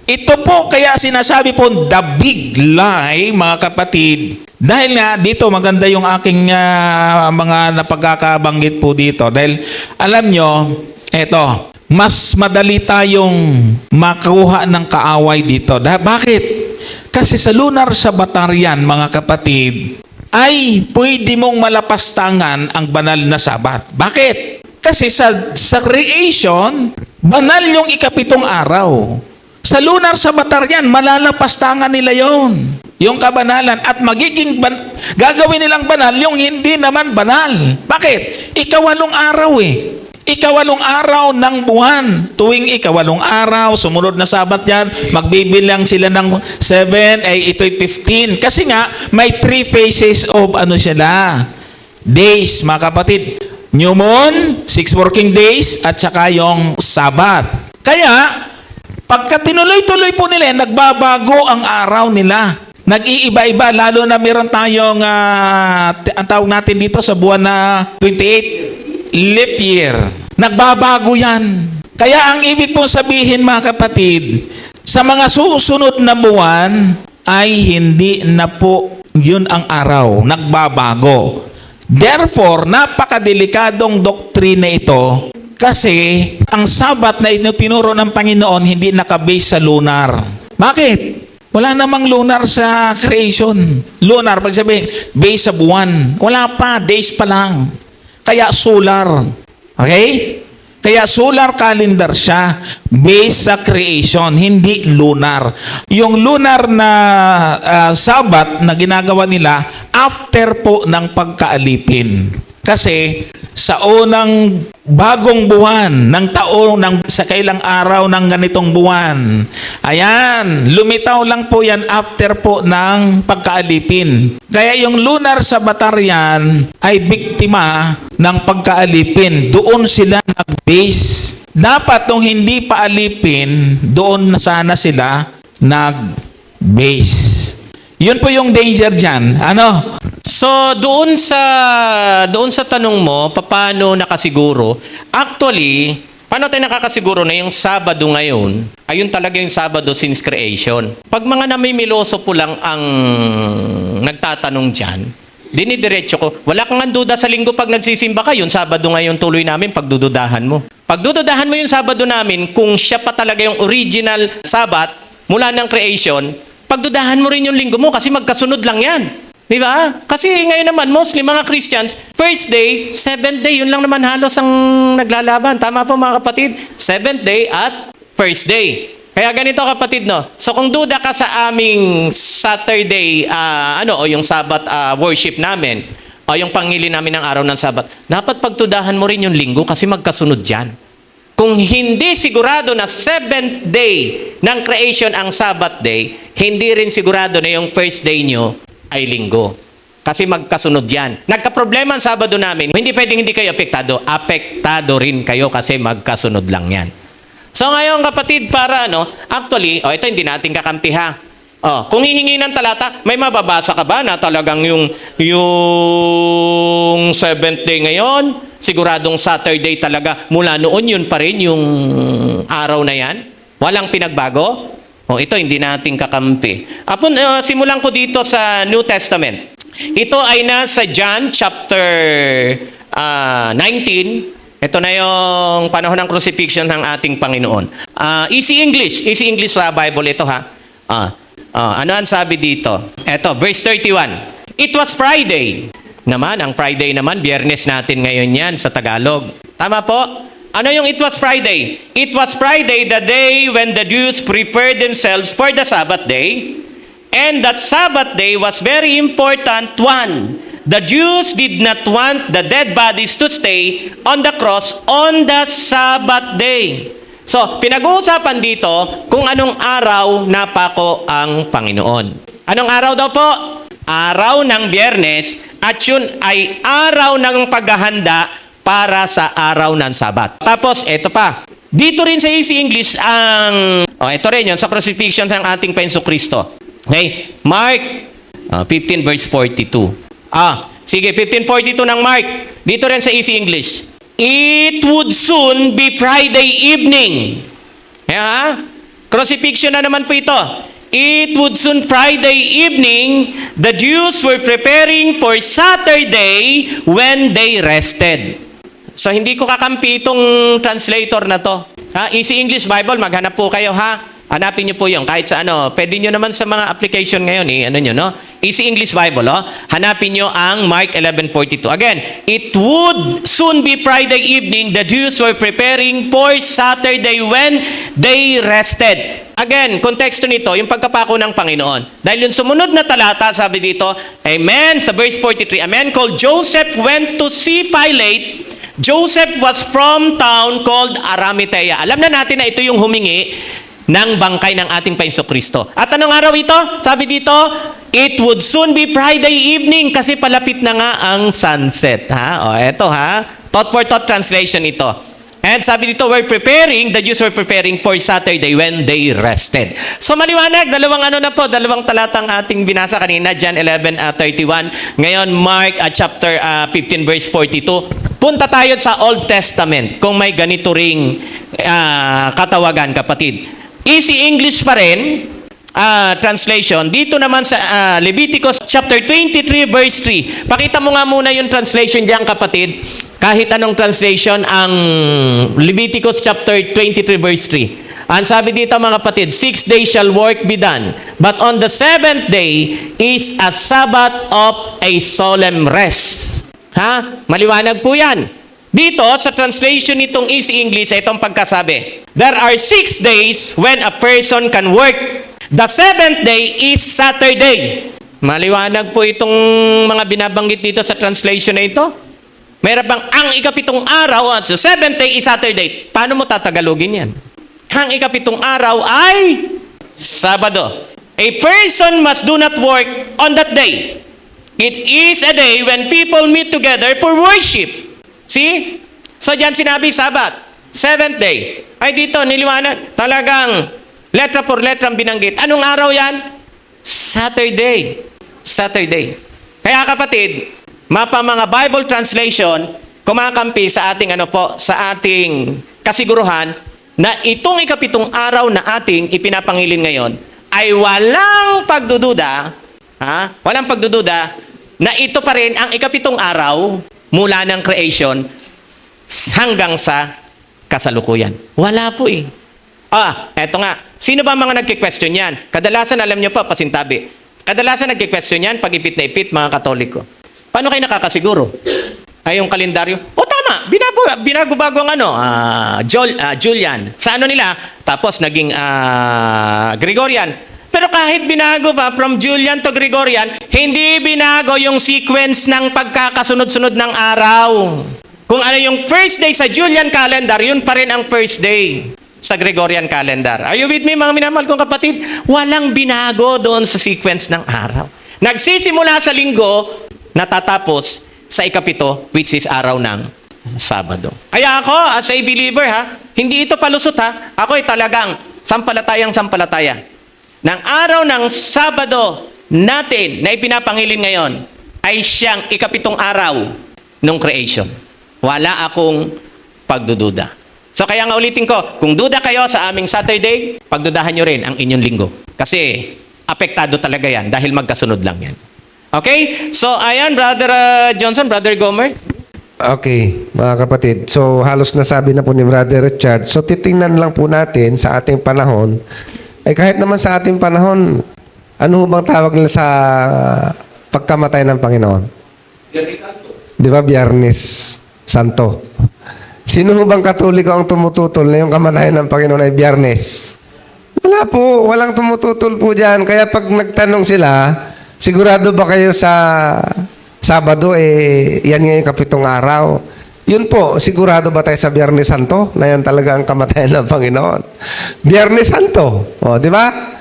[SPEAKER 1] Ito po kaya sinasabi po the big lie, mga kapatid. Dahil nga dito maganda yung aking mga napagkakabanggit po dito. Dahil alam nyo, eto, mas madali tayong makuha ng kaaway dito. Bakit? Kasi sa lunar Sabatarian, mga kapatid, ay pwede mong malapastangan ang banal na Sabat. Bakit? Kasi sa creation, banal yung ikapitong araw. Sa lunar Sabatarian, malalapastangan nila yon, yung kabanalan, at magiging gagawin nilang banal yung hindi naman banal. Bakit? Ikawalong araw Ikawalong araw ng buwan. Tuwing ikawalong araw, sumunod na Sabat yan, magbibilang sila ng 7, ay ito'y 15. Kasi nga, may 3 phases of days, mga kapatid. New moon, 6 working days, at saka yung Sabat. Kaya, pagka tinuloy-tuloy po nila, nagbabago ang araw nila. Nag-iiba-iba, lalo na meron tayong, ang tawag natin dito sa buwan na 28, leap year. Nagbabago yan. Kaya ang ibig pong sabihin, mga kapatid, sa mga susunod na buwan ay hindi na po yun ang araw. Nagbabago. Therefore, napakadelikadong doktrina ito kasi ang Sabat na tinuro ng Panginoon hindi nakabase sa lunar. Bakit? Wala namang lunar sa creation. Lunar, pag sabihin, base sa buwan. Wala pa, days pa lang. Kaya solar. Okay? Kaya solar calendar siya based sa creation, hindi lunar. Yung lunar na Sabat na ginagawa nila after po ng pagkaalipin. Kasi sa unang bagong buwan ng taon, sa kailang araw ng ganitong buwan, ayan, lumitaw lang po yan after po ng pagkaalipin. Kaya yung lunar Sabatarian ay biktima ng pagkaalipin. Doon sila nag-base. Dapat nung hindi pa alipin, doon na sana sila nag-base. Yun po yung danger dyan. Ano?
[SPEAKER 4] So, doon sa tanong mo, paano nakasiguro? Actually, paano tayo nakakasiguro na yung Sabado ngayon, ayun talaga yung Sabado since creation? Pag mga namimiloso po lang ang nagtatanong dyan, dinidiretso ko, wala kang duda sa linggo pag nagsisimba ka, yung Sabado ngayon tuloy namin, pagdududahan mo. Pagdududahan mo yung Sabado namin, kung siya pa talaga yung original Sabat mula ng creation, pagdudahan mo rin yung linggo mo kasi magkasunod lang yan. Di ba? Kasi ngayon naman, mostly mga Christians, first day, 7th day, yun lang naman halos ang naglalaban. Tama po mga kapatid? 7th day at first day. Kaya ganito kapatid, no? So kung duda ka sa aming Saturday, o yung Sabbath worship namin, o yung pangili namin ng araw ng Sabbath, dapat pagtudahan mo rin yung linggo kasi magkasunod yan. Kung hindi sigurado na 7th day ng creation ang Sabbath day, hindi rin sigurado na yung first day nyo ay linggo. Kasi magkasunod yan. Nagka-problema ang Sabado namin, hindi pwedeng hindi kayo apektado. Apektado rin kayo kasi magkasunod lang yan. So ngayon kapatid, para actually, ito hindi natin kakampi ha. Kung hihingi ng talata, may mababasa ka ba na talagang yung 7th day ngayon, siguradong Saturday talaga, mula noon yun pa rin yung araw na yan? Walang pinagbago? Ito hindi natin kakampi. Simulan ko dito sa New Testament. Ito ay nasa John chapter 19. Ito na yung panahon ng crucifixion ng ating Panginoon. Easy English sa Bible ito ha. Ano ang sabi dito? Ito, verse 31. It was Friday. Naman, ang Friday naman, Biyernes natin ngayon yan sa Tagalog. Tama po? Ano yung it was Friday? It was Friday, the day when the Jews prepared themselves for the Sabbath day. And that Sabbath day was very important one. The Jews did not want the dead bodies to stay on the cross on the Sabbath day. So, pinag-uusapan dito kung anong araw napako ang Panginoon. Anong araw daw po? Araw ng Biyernes, at yun ay araw ng paghahanda para sa araw ng Sabat. Tapos, eto pa. Dito rin sa Easy English ang... ito rin yun, sa crucifixion ng ating Penso Kristo. Okay? Mark 15 verse 42. Sige, 15:42 ng Mark. Dito rin sa Easy English. It would soon be Friday evening. Crucifixion na naman po ito. It would soon Friday evening. The Jews were preparing for Saturday when they rested. So, hindi ko kakampi itong translator na to. Easy English Bible, maghanap po kayo ha. Hanapin niyo po yung kahit sa ano. Pwede niyo naman sa mga application ngayon no? Easy English Bible, hanapin niyo ang Mark 11:42. Again, it would soon be Friday evening. The Jews were preparing for Saturday when they rested. Again, konteksto nito, yung pagkapako ng Panginoon. Dahil yung sumunod na talata, sabi dito, amen, sa verse 43, a man called Joseph went to see Pilate. Joseph was from town called Arimathea. Alam na natin na ito yung humingi ng bangkay ng ating Panginoong Kristo. At anong araw ito? Sabi dito, it would soon be Friday evening kasi palapit na nga ang sunset. Eto Thought for thought translation ito. And sabi dito, the Jews were preparing for Saturday when they rested. So maliwanag, dalawang talatang ating binasa kanina, John 11:31. Ngayon, Mark chapter 15 verse 42. Punta tayo sa Old Testament kung may ganito ring katawagan, kapatid. Easy English pa rin, translation. Dito naman sa Leviticus chapter 23 verse 3. Pakita mo nga muna yung translation diyan, kapatid. Kahit anong translation, ang Leviticus chapter 23 verse 3. Ang sabi dito, mga kapatid, 6 days shall work be done, but on the 7th day is a Sabbath of a solemn rest. Maliwanag po yan. Dito, sa translation nitong Easy English, itong pagkasabi. There are 6 days when a person can work. The 7th day is Saturday. Maliwanag po itong mga binabanggit dito sa translation na ito. Mayroon bang ang ikapitong araw at sa 7th day is Saturday? Paano mo tatagalogin yan? Ang ikapitong araw ay Sabado. A person must do not work on that day. It is a day when people meet together for worship. See? So, dyan sinabi, Sabat. 7th day. Ay, dito, niliwanag. Talagang, letra por letra binanggit. Anong araw yan? Saturday. Saturday. Kaya, kapatid, mga Bible translation, kumakampi sa ating, sa ating kasiguruhan, na itong ikapitong araw na ating ipinapangilin ngayon, ay walang pagdududa, na ito pa rin ang ikapitong araw mula ng creation hanggang sa kasalukuyan. Wala po eh. Eto nga. Sino ba mga nagki-question yan? Kadalasan, alam nyo po, pasintabi. Kadalasan nagki-question yan pag ipit na ipit, mga Katoliko. Paano kayo nakakasiguro? Ay, yung kalendaryo? Tama. Binago-bago ang Julian. Sa nila? Tapos naging Gregorian. Pero kahit binago pa from Julian to Gregorian, hindi binago yung sequence ng pagkakasunod-sunod ng araw. Kung ano yung first day sa Julian calendar, yun pa rin ang first day sa Gregorian calendar. Are you with me, mga minamahal kong kapatid? Walang binago doon sa sequence ng araw. Nagsisimula sa linggo, natatapos sa ikapito, which is araw ng Sabado. Kaya ako, as a believer, hindi ito palusot, Ako ay talagang sampalataya. Ng araw ng Sabado natin na ipinapangilin ngayon ay siyang ikapitong araw ng creation. Wala akong pagdududa. So kaya nga ulitin ko, kung duda kayo sa aming Saturday, pagdudahan nyo rin ang inyong linggo. Kasi apektado talaga yan dahil magkasunod lang yan. Okay? So ayan, Brother Johnson, Brother Gomer.
[SPEAKER 3] Okay, mga kapatid. So halos nasabi na po ni Brother Richard. So titingnan lang po natin sa ating panahon. Kahit naman sa ating panahon, ano bang tawag nila sa pagkamatay ng Panginoon? Di ba? Biyernes Santo. Sino ho bang Katoliko ang tumututol na yung kamatayan ng Panginoon ay Biyernes? Wala po, walang tumututol po dyan. Kaya pag nagtanong sila, sigurado ba kayo sa Sabado, yan nga yung 7 araw? Yun po, sigurado ba tayo sa Biyernes Santo? Na yan talaga ang kamatayan ng Panginoon. Biyernes Santo. O, di ba?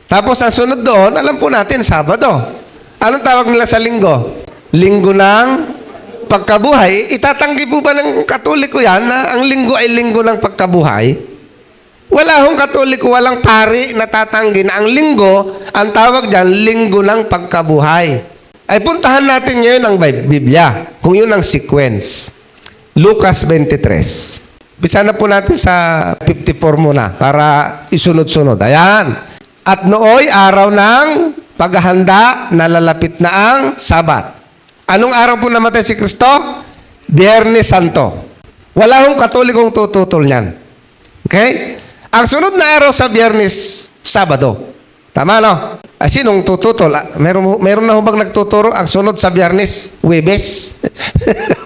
[SPEAKER 3] Tapos ang sunod doon, alam po natin, Sabado. Anong tawag nila sa linggo? Linggo ng pagkabuhay. Itatanggi po ba ng Katoliko yan na ang linggo ay linggo ng pagkabuhay? Wala hong Katoliko, walang pari na tatanggi na ang linggo, ang tawag dyan, linggo ng pagkabuhay. Ay puntahan natin ngayon ang Biblia, kung yun ang sequence. Lucas 23. Bisa na po natin sa 54 muna para isunod-sunod. Ayan. At nooy araw ng paghahanda, nalalapit na ang Sabat. Anong araw po namatay si Kristo? Biyernes Santo. Wala hong Katolikong tututol niyan. Okay? Ang sunod na araw sa Biyernes, Sabado. Tama, no? Ay, sinong tututol? Meron na ho bang nagtuturo? Ang sunod sa Biyernes, Huwebes?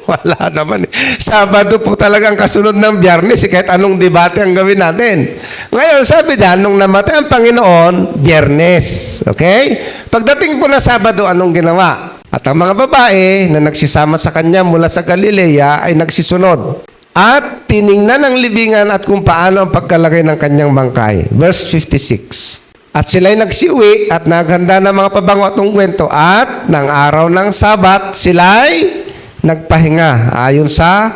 [SPEAKER 3] Wala naman. Sabado po talaga ang kasunod ng Biyernes. Kahit anong debate ang gawin natin. Ngayon, sabi dyan, nung namatay ang Panginoon, Biyernes. Okay? Pagdating po na Sabado, anong ginawa? At ang mga babae na nagsisama sa kanya mula sa Galilea ay nagsisunod. At tiningnan ang libingan at kung paano ang pagkalagay ng kanyang bangkay. Verse 56. At sila'y nagsiuwi at naghanda ng mga pabango at ungkwento at ng araw ng Sabat sila'y nagpahinga ayon sa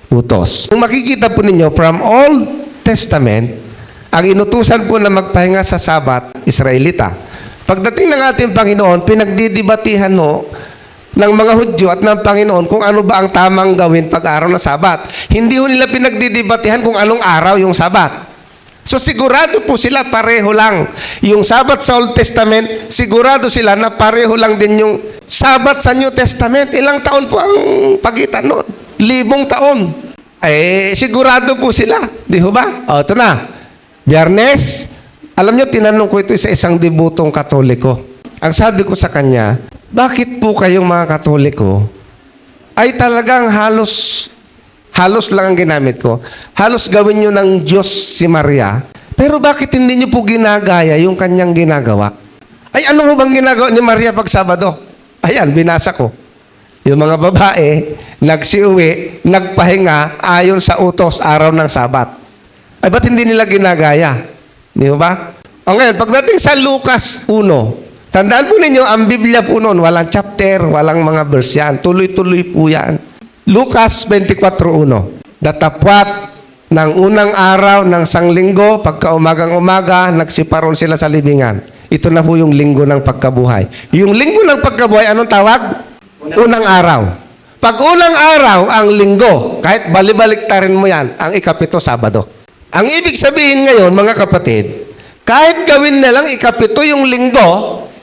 [SPEAKER 3] utos. Kung makikita po ninyo from Old Testament, ang inutusan po na magpahinga sa Sabat, Israelita. Pagdating ng ating Panginoon, pinagdidibatihan ng mga Hudyo at ng Panginoon kung ano ba ang tamang gawin pag araw ng Sabat. Hindi ho nila pinagdidibatihan kung anong araw yung Sabat. So sigurado po sila pareho lang. Yung Sabat sa Old Testament, sigurado sila na pareho lang din yung Sabat sa New Testament. Ilang taon po ang pagitan noon? 1,000 taon. Sigurado po sila. Di ho ba? O, ito na. Biyernes, alam nyo, tinanong ko ito sa isang debutong Katoliko. Ang sabi ko sa kanya, bakit po kayong mga Katoliko ay talagang halos lang ang ginamit ko. Halos gawin nyo ng Diyos si Maria. Pero bakit hindi nyo po ginagaya yung kanyang ginagawa? Ay, ano mo bang ginagawa ni Maria pag Sabado? Ayan, binasa ko. Yung mga babae, nagsiuwi, nagpahinga, ayon sa utos, araw ng Sabat. Ay, ba't hindi nila ginagaya? Di ba? O ngayon, pagdating sa Lucas 1, tandaan po ninyo, ang Biblia po noon, walang chapter, walang mga verse yan. Tuloy-tuloy po yan. Lucas 24:1. Datapwat ng unang araw ng sanglinggo, pagkaumagang-umaga, nagsiparon sila sa libingan. Ito na po yung linggo ng pagkabuhay. Yung linggo ng pagkabuhay, anong tawag? Unang araw. Pag unang araw, ang linggo, kahit balibalik-tarin mo yan, ang ika-7 Sabado. Ang ibig sabihin ngayon, mga kapatid, kahit gawin na lang ika-7 yung linggo,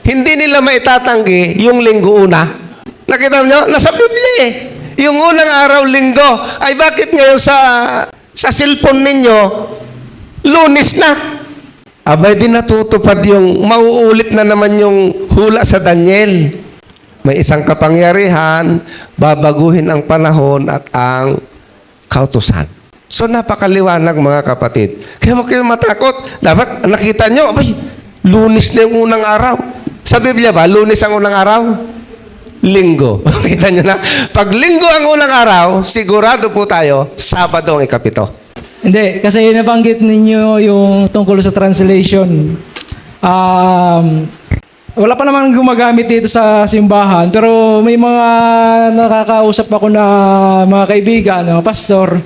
[SPEAKER 3] hindi nila maitatanggi yung linggo una. Nakita nyo? Nasa Biblia eh. Yung unang araw, linggo. Ay bakit ngayon sa cellphone ninyo, Lunes na? Abay din natutupad yung, mauulit na naman yung hula sa Daniel. May isang kapangyarihan, babaguhin ang panahon at ang kautusan. So napakaliwanag mga kapatid. Kaya huwag kayong matakot. Dapat nakita nyo, abay, Lunes na yung unang araw. Sa Biblia ba, Lunes ang unang araw? Linggo. Kita nyo na. Pag linggo ang unang araw, sigurado po tayo, Sabado ang ika-7.
[SPEAKER 7] Hindi, kasi nabanggit ninyo yung tungkol sa translation. Wala pa naman gumagamit dito sa simbahan, pero may mga nakakausap ako na mga kaibigan, pastor,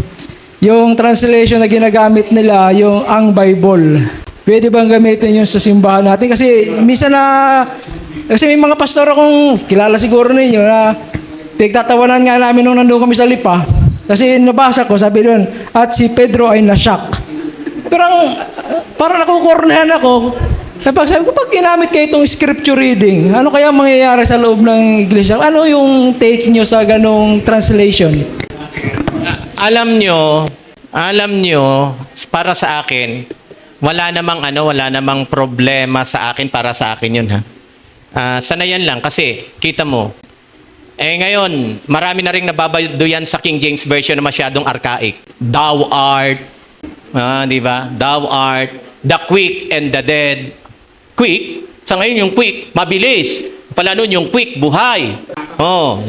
[SPEAKER 7] yung translation na ginagamit nila, yung ang Bible. Pwede bang gamitin yun sa simbahan natin? Kasi minsan kasi may mga pastor akong kilala siguro ninyo na pagtatawanan nga namin nung nandun kami sa Lipa. Kasi nabasa ko, sabi doon, at si Pedro ay na-shock. Pero parang nakukornahan ako. Kapag sabi ko, pag ginamit kayo itong scripture reading, ano kaya mangyayari sa loob ng iglesia? Ano yung take nyo sa ganong translation?
[SPEAKER 4] Alam nyo, para sa akin, wala namang problema sa akin, para sa akin yun, ha. Sanayan lang kasi kita mo ngayon marami na ring nababaduyan sa King James Version na masyadong archaic. thou art, di ba? Thou art the quick and the dead. Quick, sa ngayon yung quick, mabilis. Pala nun yung quick, buhay. Oh.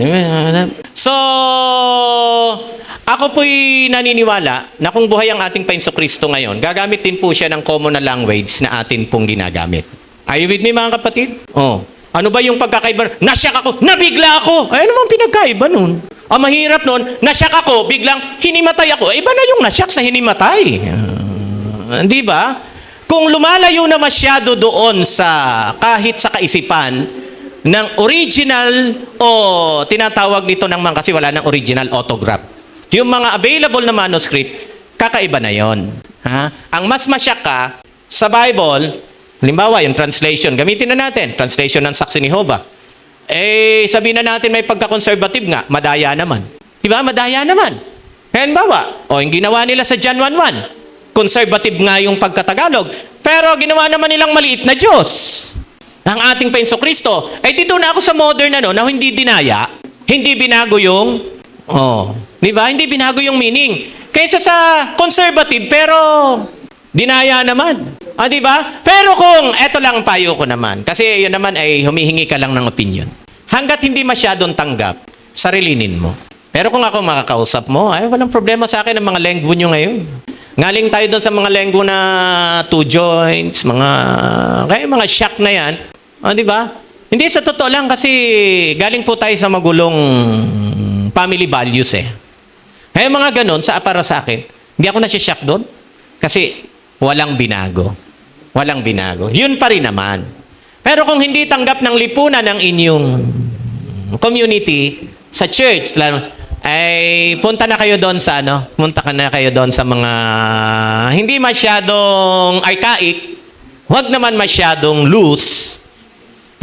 [SPEAKER 4] So, ako po'y naniniwala na kung buhay ang ating Panginoon Kristo ngayon, gagamit din po siya ng common na language na atin pong ginagamit. Are you with me, mga kapatid? Oh. Ano ba yung pagkakaiba? Nasyak ako, nabigla ako. Ay, ano bang pinagkaiba nun? Ang mahirap nun, nasyak ako, biglang hinimatay ako. Iba na yung nasyak sa hinimatay. Di ba? Kung lumalayo na masyado doon sa kahit sa kaisipan ng original o tinatawag nito ng mga kasi wala ng original autograph. Yung mga available na manuscript, kakaiba na yon. Ang mas masyak ka sa Bible, halimbawa yung translation, gamitin na natin, translation ng Saksi ni Jehovah. Eh, sabihin na natin may pagka-conservative nga, madaya naman. Diba? Madaya naman. Halimbawa, yung ginawa nila sa John 1:1, conservative nga yung pagkatagalog, pero ginawa naman nilang maliit na Diyos. Ang ating Panginoon Kristo. Eh, dito na ako sa modern na hindi dinaya, hindi binago yung, diba? Hindi binago yung meaning. Kaysa sa conservative, pero dinaya naman. Diba? Pero kung, eto lang ang payo ko naman, kasi yun naman ay humihingi ka lang ng opinion. Hanggat hindi masyadong tanggap, sarilinin mo. Pero kung ako makakausap mo, ay walang problema sa akin ang mga lenggo nyo ngayon. Ngaling tayo doon sa mga lenggo na two joints, kaya mga shock na yan. Diba? Hindi, sa totoo lang kasi galing po tayo sa magulong family values eh. Kaya mga ganon, para sa akin, hindi ako nasishock doon. Kasi walang binago. Walang binago. Yun pa rin naman. Pero kung hindi tanggap ng lipunan ng inyong community sa church, ay punta na kayo doon sa punta ka na kayo doon sa mga hindi masyadong archaic, wag naman masyadong loose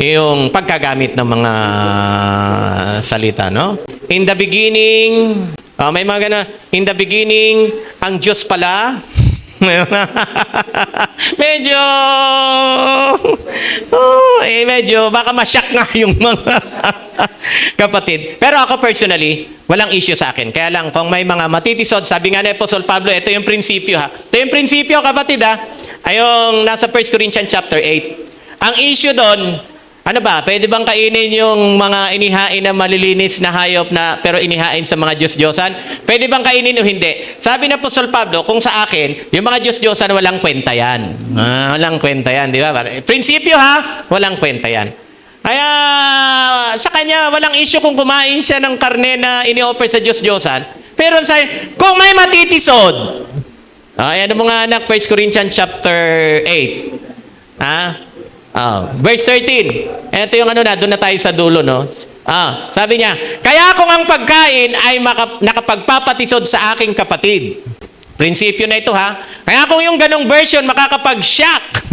[SPEAKER 4] yung pagkagamit ng mga salita, no? In the beginning, may mga gana, in the beginning, ang Diyos pala, medyo baka masyak nga yung mga kapatid. Pero ako personally, walang issue sa akin. Kaya lang, kung may mga matitisod, sabi nga ni Apostol Pablo, ito yung prinsipyo Ito yung prinsipyo, kapatid Ayong nasa 1 Corinthians chapter 8. Ang issue doon, pwede bang kainin yung mga inihain na malilinis na hayop na pero inihain sa mga Diyos-Diyosan? Pwede bang kainin o hindi? Sabi na Apostol Pablo, kung sa akin, yung mga Diyos-Diyosan walang kwenta yan. Walang kwenta yan, di ba? Prinsipyo walang kwenta yan. Kaya sa kanya, walang issue kung kumain siya ng karne na ini-offer sa Diyos-Diyosan. Pero kung may matitisod, ano mo nga anak, 1 Corinthians chapter 8. Verse 13. Ito yung doon na tayo sa dulo, no? Sabi niya, kaya kung ang pagkain ay nakapagpapatisod sa aking kapatid. Prinsipyo na ito, Kaya kung yung ganong version makakapag-shock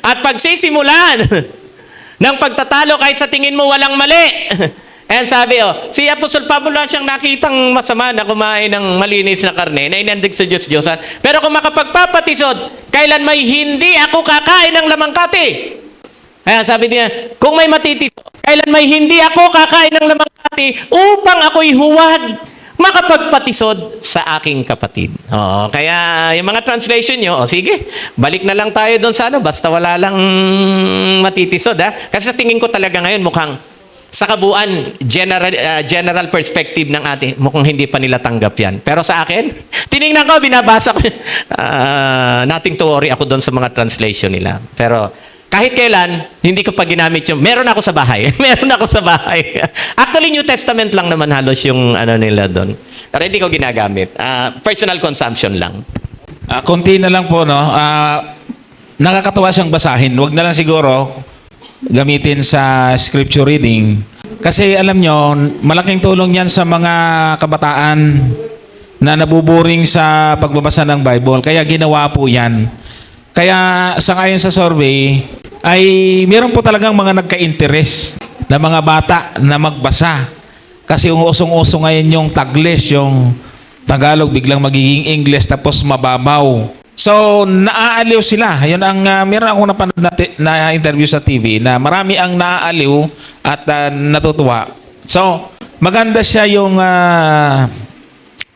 [SPEAKER 4] at pagsisimulan ng pagtatalo kahit sa tingin mo walang mali. And sabi, si Apostol Pablo siyang nakitang masama na kumain ng malinis na karne na inandig sa Diyos-Diyosan. Pero kung makapagpapatisod, kailan may hindi ako kakain ng lamangkati? Kaya sabi niya, kung may matitisod, kailan may hindi ako kakain ng lamangkati upang ako'y huwag makapagpatisod sa aking kapatid. Kaya yung mga translation nyo, sige, balik na lang tayo doon sa basta wala lang matitisod. Kasi sa tingin ko talaga ngayon mukhang sa kabuuan, general perspective ng ating, mukhang hindi pa nila tanggap yan. Pero sa akin, tinignan ko, binabasa ko. Nothing to worry ako doon sa mga translation nila. Pero kahit kailan, hindi ko pa ginamit yung, meron ako sa bahay. Meron ako sa bahay. Actually, New Testament lang naman halos yung nila doon. Pero hindi ko ginagamit. Personal consumption lang.
[SPEAKER 1] Konti na lang po, no? Nakakatawa siyang basahin. Huwag na lang siguro gamitin sa scripture reading. Kasi alam nyo, malaking tulong yan sa mga kabataan na nabuburing sa pagbabasa ng Bible. Kaya ginawa po yan. Kaya sa ngayon sa survey, ay meron po talagang mga nagka-interest na mga bata na magbasa. Kasi yung usong-uso ngayon yung Taglish, yung Tagalog biglang magiging English tapos mababaw. So, naaaliw sila. Yun ang, meron akong napanood na interview sa TV na marami ang naaaliw at natutuwa. So, maganda siya yung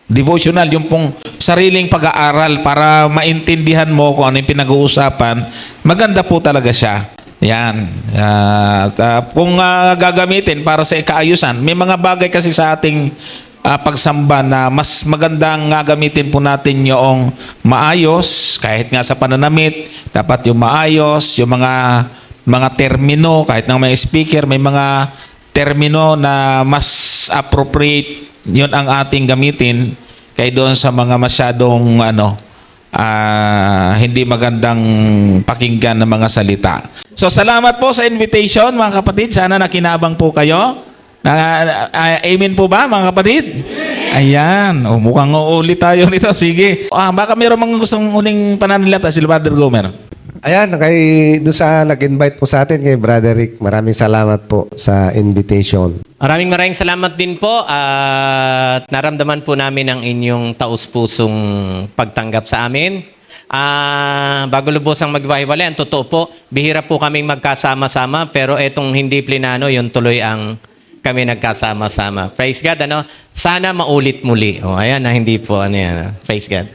[SPEAKER 1] Devotional, yung pong sariling pag-aaral para maintindihan mo kung ano yung pinag-uusapan. Maganda po talaga siya. Yan. Kung gagamitin para sa ikaayusan, may mga bagay kasi sa ating pagsamba na mas magandang gagamitin po natin yung maayos, kahit nga sa pananamit, dapat yung maayos, yung mga termino, kahit nga may speaker, may mga termino na mas appropriate, yun ang ating gamitin kay doon sa mga masyadong hindi magandang pakinggan ng mga salita. So salamat po sa invitation mga kapatid. Sana nakinabang po kayo. Amen po ba mga kapatid? Ayan. Mukhang uulit tayo nito. Sige. Baka mayroon mga gustong uling pananalita si Brother Gomer.
[SPEAKER 3] Ayan, doon sa nag-invite po sa atin kay Brother Rick, maraming salamat po sa invitation.
[SPEAKER 4] Maraming salamat din po at naramdaman po namin ang inyong taus-pusong pagtanggap sa amin. Bago lubosang magwahiwalay, ang totoo po, bihira po kaming magkasama-sama pero etong hindi plinano, yun tuloy ang kami nagkasama-sama. Praise God, Sana maulit muli. Ayan, hindi po, Praise God.